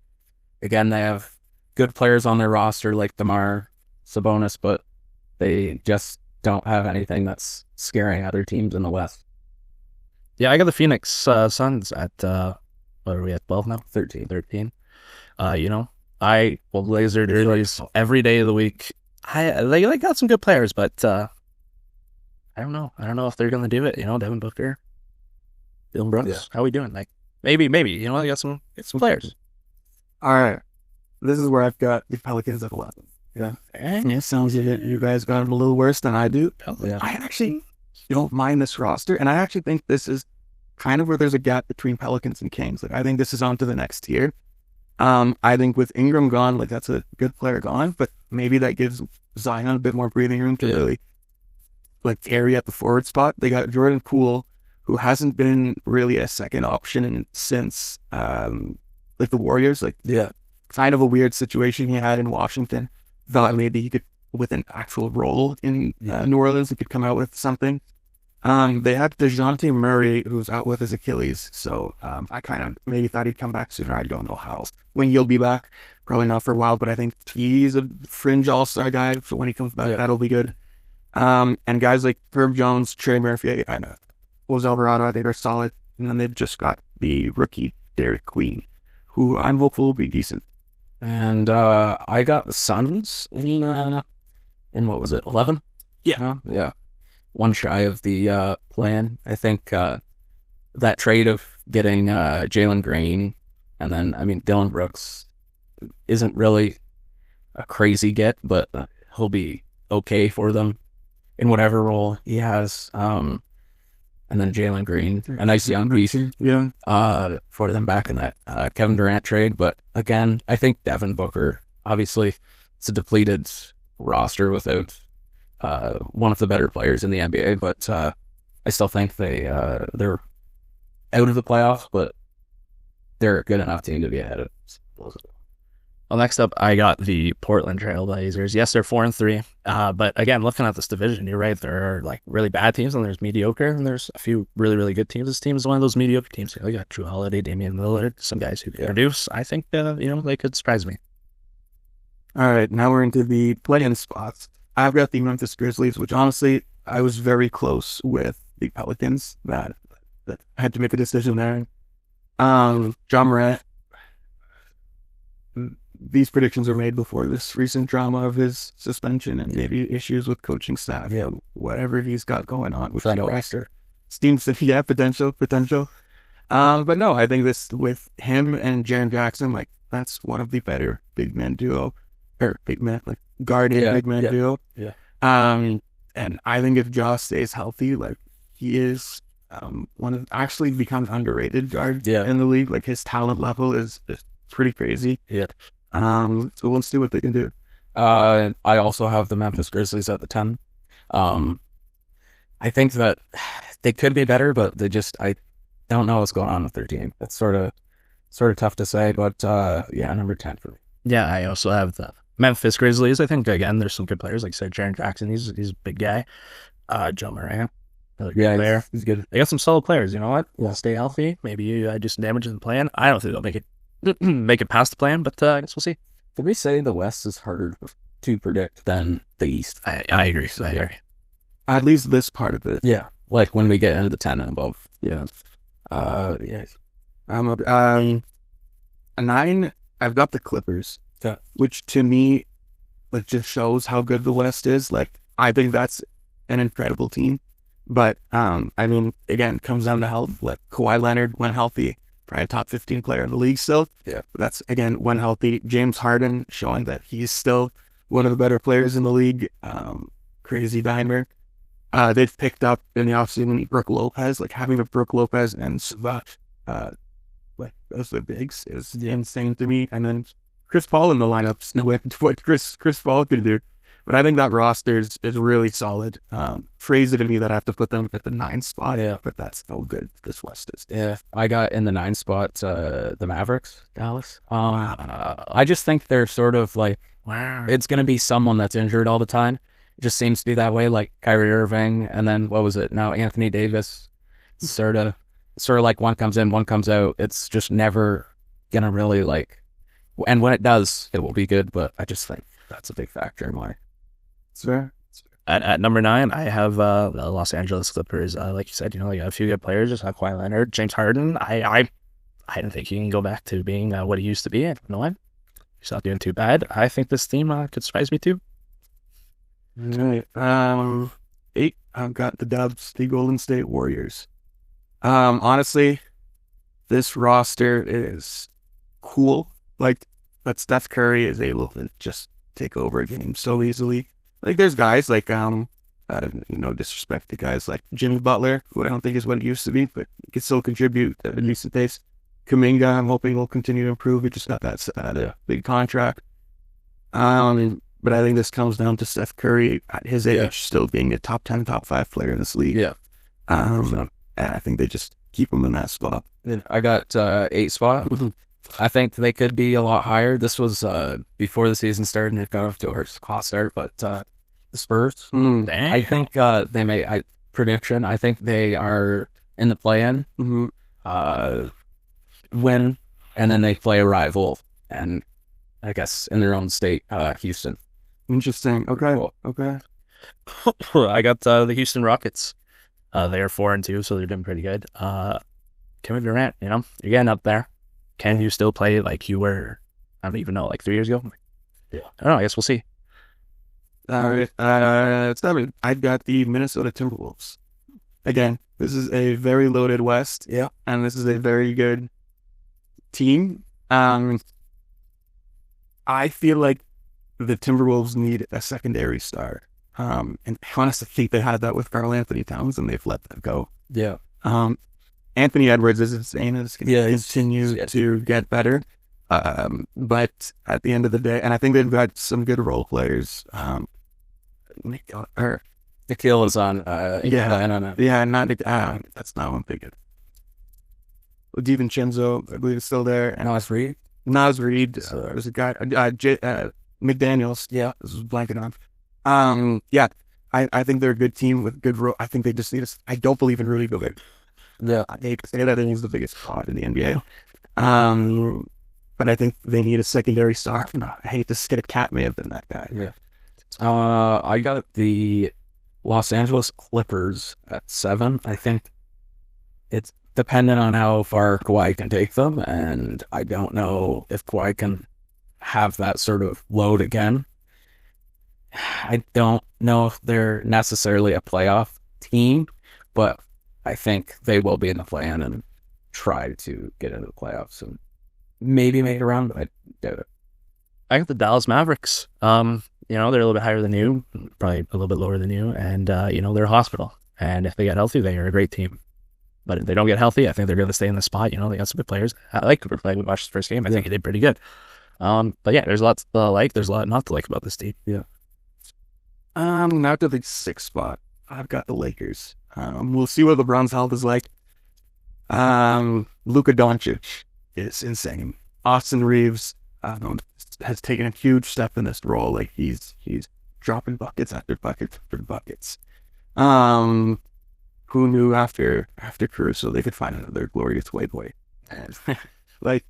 B: again, they have good players on their roster like DeMar, Sabonis, but they just don't have anything that's scaring other teams in the West.
A: Yeah, I got the Phoenix Suns at, what are we at, 12 now? 13. I will laser jerseys every day of the week. They got some good players, but I don't know. I don't know if they're going to do it. Devin Booker, Dylan Brooks, how we doing? Like, maybe, they got some players.
C: All right. This is where I've got the Pelicans at 11. Yeah. Yeah, sounds like you guys got them a little worse than I do.
B: Yeah.
C: I actually don't mind this roster, and I actually think this is kind of where there's a gap between Pelicans and Kings. Like, I think this is on to the next tier. I think with Ingram gone, like, that's a good player gone, but maybe that gives Zion a bit more breathing room to really, like, carry at the forward spot. They got Jordan Poole, who hasn't been really a second option since, like, the Warriors. Like, kind of a weird situation he had in Washington. Thought maybe he could, with an actual role in New Orleans, he could come out with something. They had DeJounte Murray, who's out with his Achilles, so I kind of maybe thought he'd come back sooner. I don't know how. When he'll be back, probably not for a while, but I think he's a fringe all-star guy, so when he comes back, that'll be good. And guys like Herb Jones, Trey Murphy, I know, Jose Alvarado, I think are solid. And then they've just got the rookie Derek Queen, who I'm hopeful will be decent.
B: And I got the Suns in what was it, 11?
C: Yeah.
B: Yeah. One shy of the plan. I think that trade of getting Jalen Green and then, Dylan Brooks isn't really a crazy get, but he'll be okay for them in whatever role he has. And then Jalen Green, a nice young piece, for them back in that Kevin Durant trade. But again, I think Devin Booker, obviously, it's a depleted roster without one of the better players in the NBA. But I still think they're out of the playoffs, but they're a good enough team to be ahead of.
A: Well, next up, I got the Portland Trail Blazers. Yes, they're 4-3. But again, looking at this division, you're right. There are like really bad teams, and there's mediocre, and there's a few really, really good teams. This team is one of those mediocre teams. You got Drew Holiday, Damian Lillard, some guys who can produce. I think they could surprise me.
C: All right, now we're into the play-in spots. I've got the Memphis Grizzlies, which honestly I was very close with the Pelicans. That I had to make a decision there. John Morant. These predictions were made before this recent drama of his suspension and maybe issues with coaching staff. Yeah, whatever he's got going on with the roster. Seems to potential. But no, I think this with him and Jaren Jackson, like that's one of the better big man duo, or big man like guardian big man duo.
B: Yeah.
C: And I think if Josh stays healthy, like he is one of actually become underrated guard in the league. Like his talent level is pretty crazy.
B: Yeah.
C: So let's see what they can do.
B: I also have the Memphis Grizzlies at the 10. I think that they could be better, but I don't know what's going on with their team. It's sort of tough to say, but number 10 for me.
A: Yeah, I also have the Memphis Grizzlies. I think again there's some good players. Like I said, Jaren Jackson, he's a big guy. Joe Morant, player.
B: He's good.
A: They got some solid players. You know what? We'll stay healthy. Maybe I just damage the plan. I don't think they'll make it past the plan, but I guess we'll see.
B: Could we say the West is harder to predict than the East?
A: I agree.
C: At least this part of it.
B: Yeah. Like when we get into the 10 and above.
C: Yeah.
B: I'm
C: a 9. I've got the Clippers, which to me, like, just shows how good the West is. Like, I think that's an incredible team. But I mean, again, it comes down to health. Like Kawhi Leonard, when healthy, probably a top 15 player in the league still.
B: Yeah.
C: But that's again when healthy. James Harden showing that he's still one of the better players in the league. Crazy dimer. They've picked up in the offseason Brook Lopez, like having a Brook Lopez and Savat, like those are bigs is insane to me. And then Chris Paul in the lineups, no way to what Chris Paul could do. But I think that roster is really solid. Crazy to me that I have to put them at the 9th spot.
B: Yeah.
C: But that's so good. This West is.
B: Yeah, I got in the 9th spot, the Mavericks, Dallas. I just think they're sort of like, it's going to be someone that's injured all the time. It just seems to be that way, like Kyrie Irving, and then what was it? Now Anthony Davis. Sort of like one comes in, one comes out. It's just never gonna really like, and when it does, it will be good. But I just think that's a big factor in why.
C: It's fair.
A: At number 9, I have the Los Angeles Clippers. Like you said, you got a few good players. Just like Kawhi Leonard, James Harden. I don't think he can go back to being what he used to be. No, he's not doing too bad. I think this team could surprise me too.
C: All right. 8. I've got the Dubs, the Golden State Warriors. Honestly, this roster is cool. Like, but Steph Curry is able to just take over a game so easily. Like, there's guys like, no disrespect to guys like Jimmy Butler, who I don't think is what he used to be, but he can still contribute at a decent pace. Kuminga, I'm hoping will continue to improve. He just got that big contract. But I think this comes down to Steph Curry at his age still being a top 10, top 5 player in this league.
B: Yeah.
C: And I think they just keep him in that spot.
B: I got 8th spot. I think they could be a lot higher. This was before the season started, and it got off to a hot start. But the Spurs, I think they may. Prediction: I think they are in the play-in. Win, and then they play a rival, and I guess in their own state, Houston.
C: Interesting. Okay.
B: Cool.
C: Okay.
A: I got the Houston Rockets. They are 4-2, so they're doing pretty good. Kevin Durant, you're getting up there. Can you still play like you were, I don't even know, like 3 years ago?
B: Yeah.
A: I don't know, I guess we'll see.
C: All right. 7. I've got the Minnesota Timberwolves. Again, this is a very loaded West.
B: Yeah.
C: And this is a very good team. I feel like the Timberwolves need a secondary star. And I honestly think they had that with Karl Anthony Towns, and they've let that go.
B: Yeah.
C: Anthony Edwards is insane and is going to continue to get better. But at the end of the day, and I think they've got some good role players.
B: Nikhil is on. I don't know.
C: Yeah, that's not what I'm thinking. DiVincenzo, I believe, is still there. And Naz Reid. There's a guy, McDaniels.
B: Yeah.
C: This was blanking on. I think they're a good team with good role. I think they just need us. I don't believe in Rudy Gobert.
B: Yeah.
C: I hate to say that. I think he's the biggest fraud in the NBA. But I think they need a secondary star. I hate to say it. Cat may have been that guy.
B: Yeah. I got the Los Angeles Clippers at 7. I think it's dependent on how far Kawhi can take them, and I don't know if Kawhi can have that sort of load again. I don't know if they're necessarily a playoff team, but I think they will be in the play-in and try to get into the playoffs and maybe make it around, but I doubt it.
A: I got the Dallas Mavericks. They're a little bit higher than you, probably a little bit lower than you, and they're a hospital. And if they get healthy, they are a great team. But if they don't get healthy, I think they're going to stay in the spot. They got some good players. I like Cooper Flag. We watched the first game. I think he did pretty good. But yeah, there's lots to like. There's a lot not to like about this team.
C: Yeah. Now to the 6th spot. I've got the Lakers. We'll see what LeBron's health is like. Luka Doncic is insane. Austin Reeves has taken a huge step in this role. Like he's dropping buckets after buckets after buckets. Who knew after Caruso they could find another glorious white boy? And like,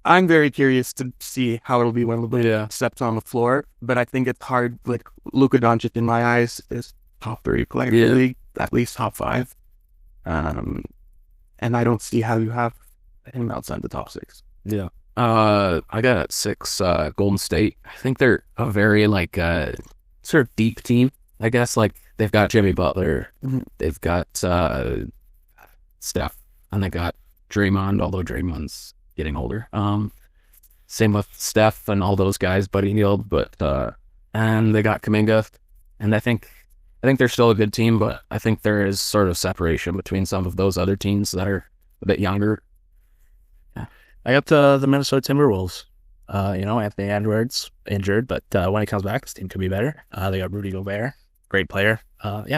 C: I'm very curious to see how it'll be when LeBron steps on the floor. But I think it's hard. Like Luka Doncic, in my eyes, is top 3 player in the league, at least top 5. And I don't see how you have him outside the top 6.
B: Yeah. I got at 6 Golden State. I think they're a very sort of deep team. I guess they've got Jimmy Butler,
C: Mhm.
B: they've got Steph, and they got Draymond, although Draymond's getting older. Same with Steph and all those guys, Buddy Hield, but and they got Kuminga, and I think they're still a good team, but I think there is sort of separation between some of those other teams that are a bit younger.
A: I got the Minnesota Timberwolves. Anthony Edwards injured, but when he comes back, this team could be better. They got Rudy Gobert, great player. And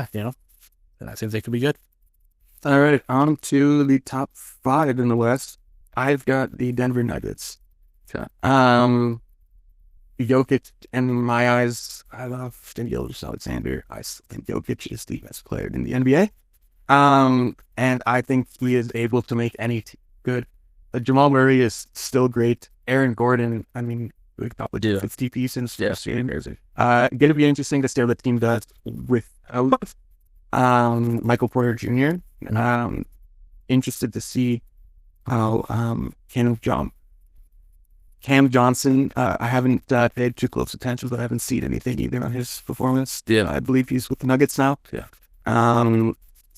A: I think they could be good.
C: All right, on to the top 5 in the West. I've got the Denver Nuggets.
B: Okay.
C: Jokic, in my eyes, I love Alexander. I think Jokic is the best player in the NBA. And I think he is able to make any team good. Jamal Murray is still great. Aaron Gordon, I mean, we got like 50 pieces. Going to be interesting to see how the team does without Michael Porter Jr. Interested to see how Cam Johnson, I haven't paid too close attention, but I haven't seen anything either on his performance.
B: Yeah.
C: I believe he's with the Nuggets now.
B: Yeah.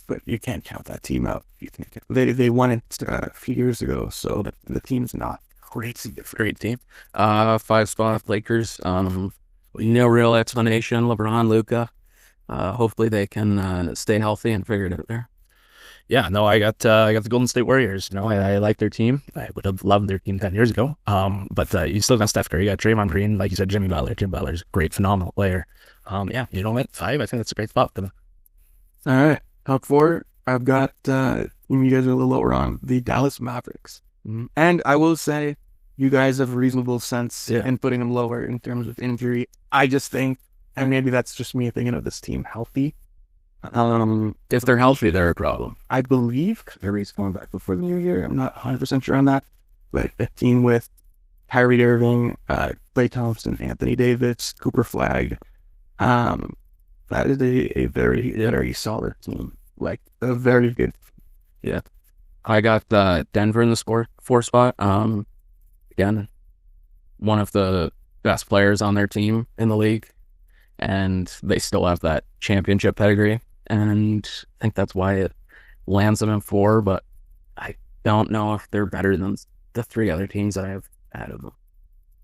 C: But you can't count that team out. They won it a few years ago, so the team's not crazy different.
B: Great team. 5 spot Lakers. No real explanation. LeBron, Luka. Hopefully they can stay healthy and figure it out there.
A: Yeah, no, I got the Golden State Warriors. I like their team. I would have loved their team 10 years ago. But you still got Steph Curry. You got Draymond Green, like you said, Jimmy Butler. Jimmy Butler's a great, phenomenal player. 5. I think that's a great spot for them.
C: All right, top 4. I've got you guys are a little lower on the Dallas Mavericks, and I will say you guys have reasonable sense in putting them lower in terms of injury. I just think, and maybe that's just me thinking of this team healthy.
B: If they're healthy, they're a problem.
C: I believe Kyrie's going back before the new year. I'm not 100% sure on that. But a team with Kyrie Irving, Klay Thompson, Anthony Davis, Cooper Flag, that is a very, very solid team. Like, a very good.
B: Yeah. I got Denver in the 4 spot. Again, one of the best players on their team in the league. And they still have that championship pedigree. And I think that's why it lands them in 4, but I don't know if they're better than the 3 other teams that I have ahead of them.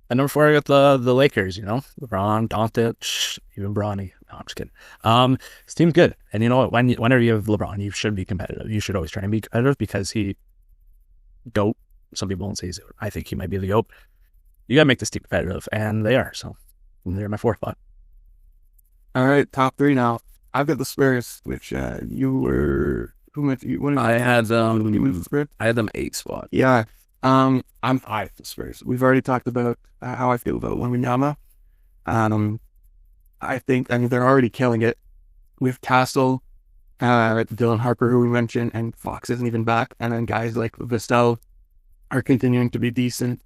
A: At number 4, I got the Lakers, LeBron, Doncic, even Bronny. No, I'm just kidding. This team's good. And you know what? Whenever you have LeBron, you should be competitive. You should always try and be competitive because GOAT. Some people won't say he's, I think he might be the GOAT. You got to make this team competitive, and they are. So they're my 4th spot.
C: All right, top 3 now. I've got the Spurs, which you were...
B: I had them 8 spot.
C: Yeah. I'm high with the Spurs. We've already talked about how I feel about Wembanyama. I think they're already killing it with Castle, Dylan Harper, who we mentioned, and Fox isn't even back, and then guys like Vassell are continuing to be decent.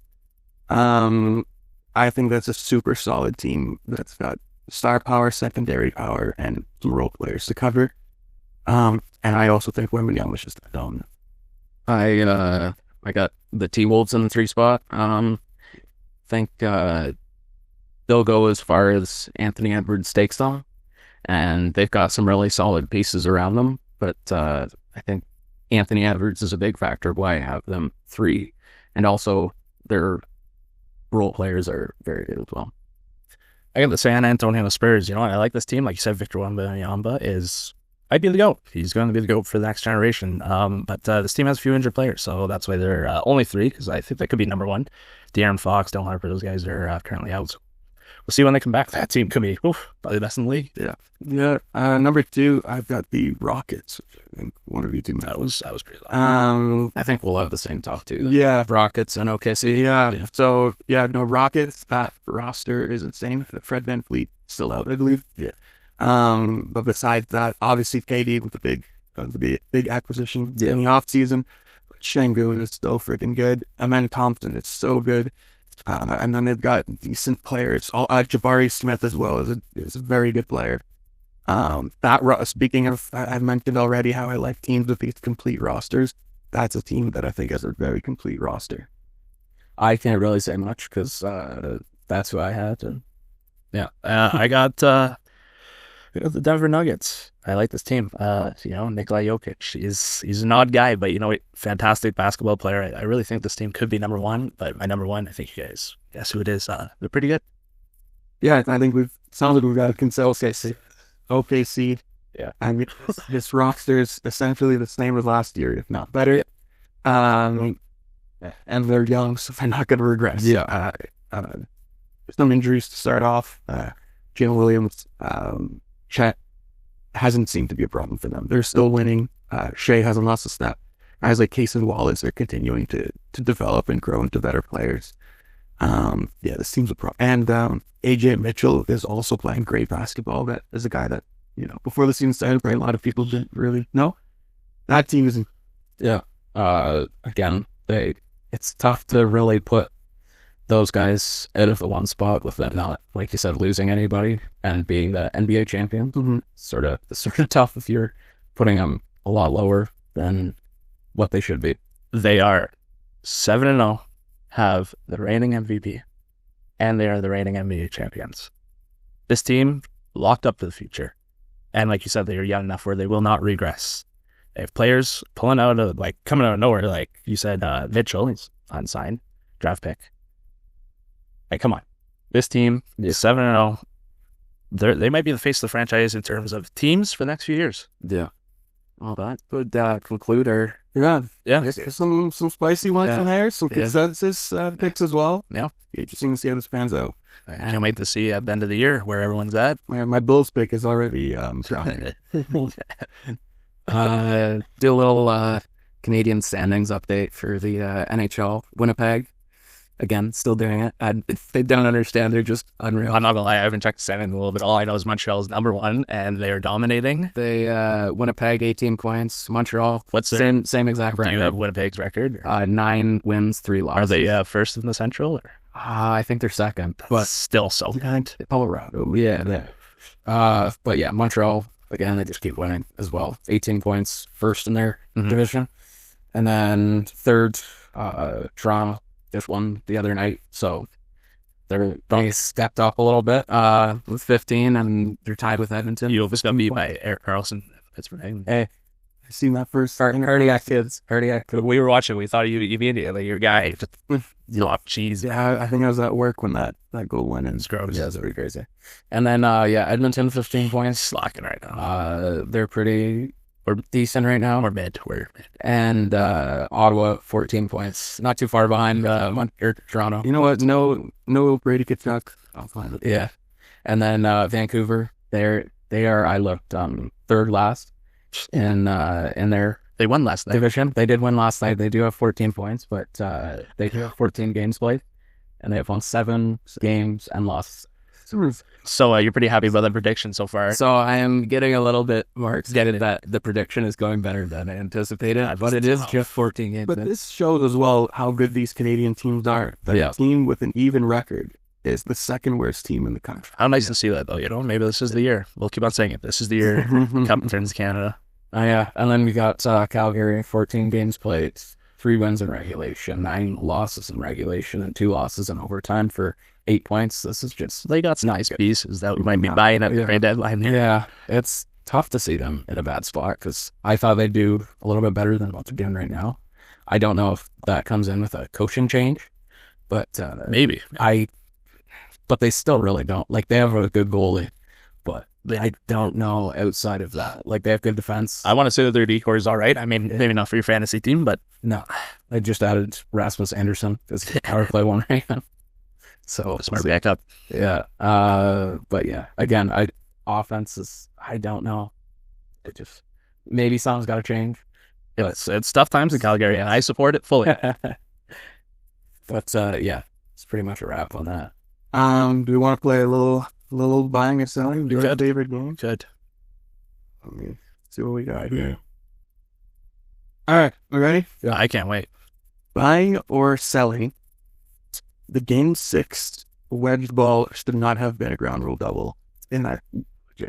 C: I think that's a super solid team that's got star power, secondary power, and some role players to cover. And I also think Wembanyama was just dominant.
B: I got the T-Wolves in the 3 spot. Think they'll go as far as Anthony Edwards takes them, and they've got some really solid pieces around them. But I think Anthony Edwards is a big factor of why I have them 3, and also their role players are very good as well.
A: I got the San Antonio Spurs. I like this team. Like you said, Victor Wembanyama might be the GOAT. He's going to be the GOAT for the next generation. But this team has a few injured players, so that's why they're only 3, because I think they could be number 1. De'Aaron Fox, Dylan Harper, those guys are currently out. So we'll see when they come back. That team could be probably the best in the league.
C: Yeah. Number 2, I've got the Rockets. I think one of you two.
A: That was pretty loud.
B: I think we'll have the same top 2.
C: Yeah.
B: Rockets and OKC.
C: Yeah. So, Rockets, that roster is insane. Fred VanVleet still out, I believe.
B: Yeah.
C: But besides that, obviously KD with the big acquisition in the offseason. Şengün is still freaking good. Amen Thompson is so good. And then they've got decent players. Jabari Smith as well is a very good player. Speaking of, I've mentioned already how I like teams with these complete rosters. That's a team that I think has a very complete roster.
B: I can't really say much because that's who I had.
A: Yeah, I got The Denver Nuggets. I like this team. Nikola Jokic. He's an odd guy, but fantastic basketball player. I really think this team could be number one. But my number one, I think you guys guess who it is. They're pretty good.
C: Yeah, I think sounds like we've got a consensus. OKC.
A: Yeah.
C: I mean, this roster is essentially the same as last year, if not better. And they're young, so they're not going to regress.
B: Yeah.
C: Some injuries to start off. Jalen Williams, Chet hasn't seemed to be a problem for them. They're still winning. Shea hasn't lost a step. Guys like Case and Wallace are continuing to develop and grow into better players. This team's a problem. And AJ Mitchell is also playing great basketball. That is a guy that, before the season started, probably a lot of people didn't really know. That team isn't.
B: Yeah. Again, it's tough to really put those guys out of the one spot with them not, like you said, losing anybody and being the NBA champion.
C: Mm-hmm.
B: Sort of tough if you're putting them a lot lower than what they should be.
A: They are 7-0, have the reigning MVP, and they are the reigning NBA champions. This team locked up for the future. And like you said, they are young enough where they will not regress. They have players coming out of nowhere. Like you said, Mitchell, he's unsigned, draft pick. Like, come on. This team is 7-0. They might be the face of the franchise in terms of teams for the next few years.
B: Yeah. Well, that would conclude our...
C: Yeah.
A: Yeah.
C: Some spicy ones in there, some consensus picks as well.
A: Yeah.
C: Interesting to see how this pans out.
A: I can't wait to see at the end of the year where everyone's at.
C: My Bulls pick is already shocking.
B: Do a little Canadian standings update for the NHL. Winnipeg, again, still doing it. They don't understand. They're just unreal.
A: I'm not gonna lie, I haven't checked the standings in a little bit. All I know is Montreal's number one, and they are dominating.
B: They Winnipeg 18 points. Montreal,
A: What's their
B: same exact
A: Do
B: record.
A: you have Winnipeg's record?
B: 9 wins, 3 losses.
A: Are they first in the Central? Or?
B: I think they're second,
A: But
B: but
A: still so good.
B: Colorado. Yeah. But yeah, Montreal again. They just keep winning as well. 18 points, first in their division, and then third, Toronto just won the other night, so they stepped up a little bit with 15, and they're tied with Edmonton.
A: You almost got beat by Eric Carlson. Pittsburgh.
B: Hey,
C: I seen that first.
B: cardiac kids.
A: We were watching. We thought you immediately your guy. Just, jeez.
C: Yeah, I think I was at work when that goal went in.
A: It's gross.
B: Yeah, it's pretty crazy. And then Edmonton 15 points.
A: Slacking right now.
B: They're pretty decent right now.
A: We're mid.
B: And Ottawa 14 points, not too far behind Toronto.
C: You know what? No Brady Kachuk. I'll find it.
B: Yeah. And then Vancouver, they are. I looked third last in their
A: They won last night.
B: division. They did win last night. They do have 14 points, but they do have 14 games played, and they have won 7 games and lost.
A: So you're pretty happy about the prediction so far.
B: So I am getting a little bit more excited that the prediction is going better than I anticipated, but it is just 14 games.
C: But this shows as well how good these Canadian teams are. The team with an even record is the second worst team in the country.
A: How nice to see that, though. Maybe this is the year. We'll keep on saying it. This is the year. Cup returns to Canada.
B: Yeah, and then we got Calgary, 14 games played, 3 wins in regulation, 9 losses in regulation, and 2 losses in overtime for 8 points. This is just...
A: They got some nice pieces that we might be buying at the trade deadline.
B: Yeah, it's tough to see them in a bad spot because I thought they'd do a little bit better than what they're doing right now. I don't know if that comes in with a coaching change, but...
A: Maybe.
B: But they still really don't. Like, they have a good goalie, but I don't know outside of that. Like, they have good defense.
A: I want to say that their decor is all right. I mean, maybe not for your fantasy team, but...
B: No, they just added Rasmus Anderson as the power play one right now. So
A: smart backup.
B: Yeah. But yeah, again, offense is, I don't know. It just, maybe something's got to change.
A: It's tough times in Calgary, and I support it fully.
B: But yeah, it's pretty much a wrap on that.
C: Do we want to play a little buying and selling? Do you have David going?
A: Good.
C: Let me see what we got here. All right, we ready?
A: Yeah, I can't wait.
C: Buying or selling? The Game 6 wedged ball should not have been a ground rule double in that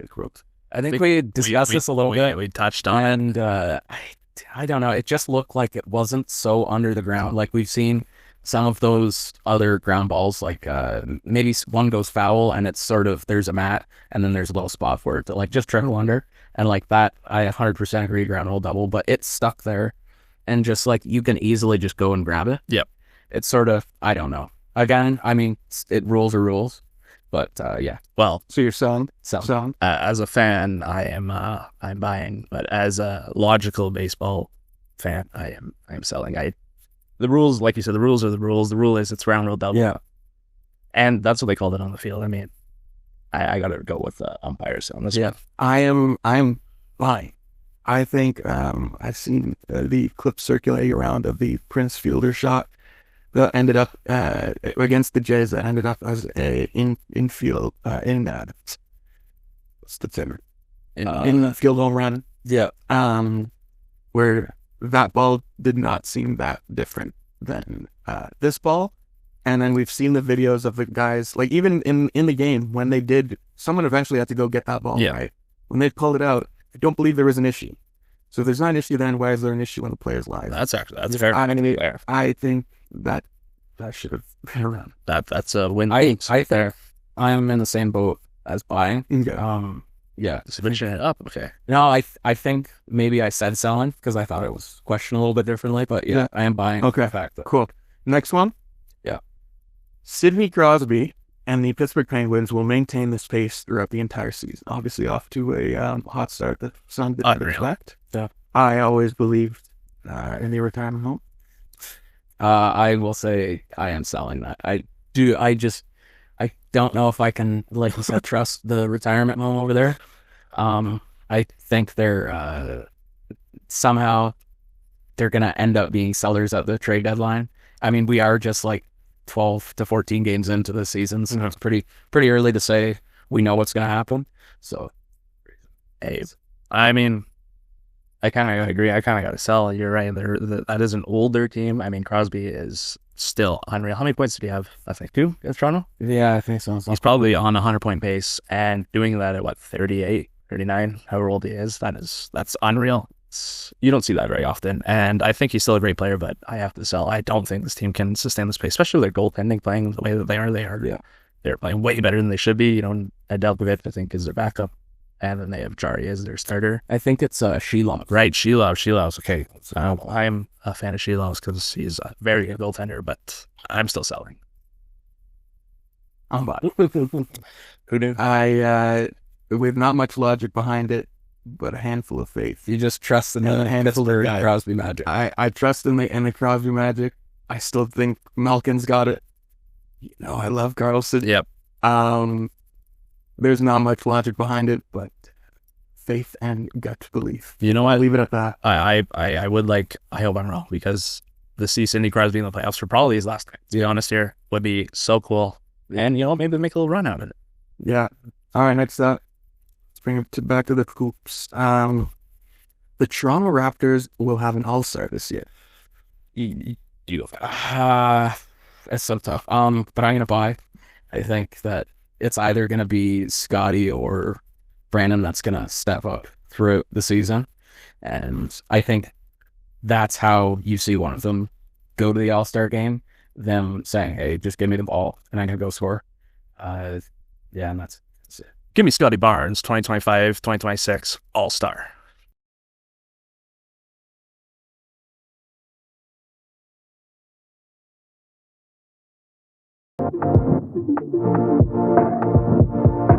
C: group.
B: I think we discussed this a little bit.
A: We touched on
B: and I don't know. It just looked like it wasn't so under the ground. Like we've seen some of those other ground balls, like maybe one goes foul and it's sort of, there's a mat and then there's a little spot for it to like just trickle under. And like that, I 100% agree, ground rule double, but it's stuck there. And just like, you can easily just go and grab it.
A: Yep.
B: It's sort of, I don't know. Again, I mean, rules are rules, but yeah.
A: Well,
C: So you're selling?
B: So
A: as a fan, I'm buying, but as a logical baseball fan, I am selling. The rules, like you said, the rules are the rules. The rule is it's ground rule double.
B: yeah,
A: And that's what they called it on the field. I mean, I got to go with the umpires on this one.
C: I'm buying. I think I've seen the clip circulating around of the Prince Fielder shot that ended up against the Jays. That ended up as a infield what's the term? In the field home run.
B: yeah,
C: Where that ball did not seem that different than this ball. And then we've seen the videos of the guys, like even in the game when they did, someone eventually had to go get that ball.
A: Yeah.
C: Right? When they pulled it out, I don't believe there was an issue. So if there's not an issue, then why is there an issue when the player's live?
A: That's fair.
C: I think that should have been around.
A: That's a win.
B: I am in the same boat as buying.
C: Okay.
B: Yeah.
A: Switching it up. Okay.
B: No, I think maybe I said selling because I thought it was questioned a little bit differently, but yeah, I am buying.
C: Okay.
B: The fact that,
C: Cool. Next one.
B: Yeah.
C: Sidney Crosby and the Pittsburgh Penguins will maintain this pace throughout the entire season. Obviously, off to a hot start. The Sun did not
A: Unreal.
C: expect.
B: Yeah.
C: I always believed in the retirement home.
B: I will say I am selling that. I don't know if I can, like you said, trust the retirement home over there. I think they're somehow they're gonna end up being sellers at the trade deadline. I mean, we are just like 12 to 14 games into the season, so it's pretty early to say we know what's gonna happen. So,
A: Hey, I mean, I kind of agree. I kind of got to sell. You're right. That is an older team. I mean, Crosby is still unreal. How many points did he have? I think 2 against Toronto.
B: yeah, I think so.
A: He's probably on a 100-point pace and doing that at 38, 39, however old he is. That's unreal. You don't see that very often. And I think he's still a great player, but I have to sell. I don't think this team can sustain this pace, especially with their goaltending playing the way that they are.
B: Yeah.
A: They're playing way better than they should be. Nedeljkovic, I think, is their backup. And then they have Jari as their starter.
B: I think it's Sheilov.
A: Right, Sheilov. Okay. I'm a fan of Sheilov's because he's a very good goaltender, but I'm still selling.
C: I'm buying.
A: Who knew?
C: With not much logic behind it, but a handful of faith.
B: You just trust in
C: Yeah,
B: the
C: handful of guys.
B: Crosby magic.
C: I trust in the Crosby magic. I still think Malkin's got it. I love Carlson.
A: Yep.
C: There's not much logic behind it, but faith and gut belief.
A: You know
C: I
A: what?
C: leave it at that.
A: I hope I'm wrong because to see Sidney Crosby in the playoffs for probably his last time, to be honest here, would be so cool. And, maybe make a little run out of it.
C: Yeah. All right, next up. Let's bring it back to the Coops. The Toronto Raptors will have an all-star this year.
A: You go fast.
B: It's so tough. But I'm gonna buy. I think that it's either gonna be Scotty or Brandon that's gonna step up throughout the season, and I think that's how you see one of them go to the All-Star game. Them saying, "Hey, just give me the ball, and I'm gonna go score." And that's it.
A: Give me Scotty Barnes, 2025, 2026, all-star.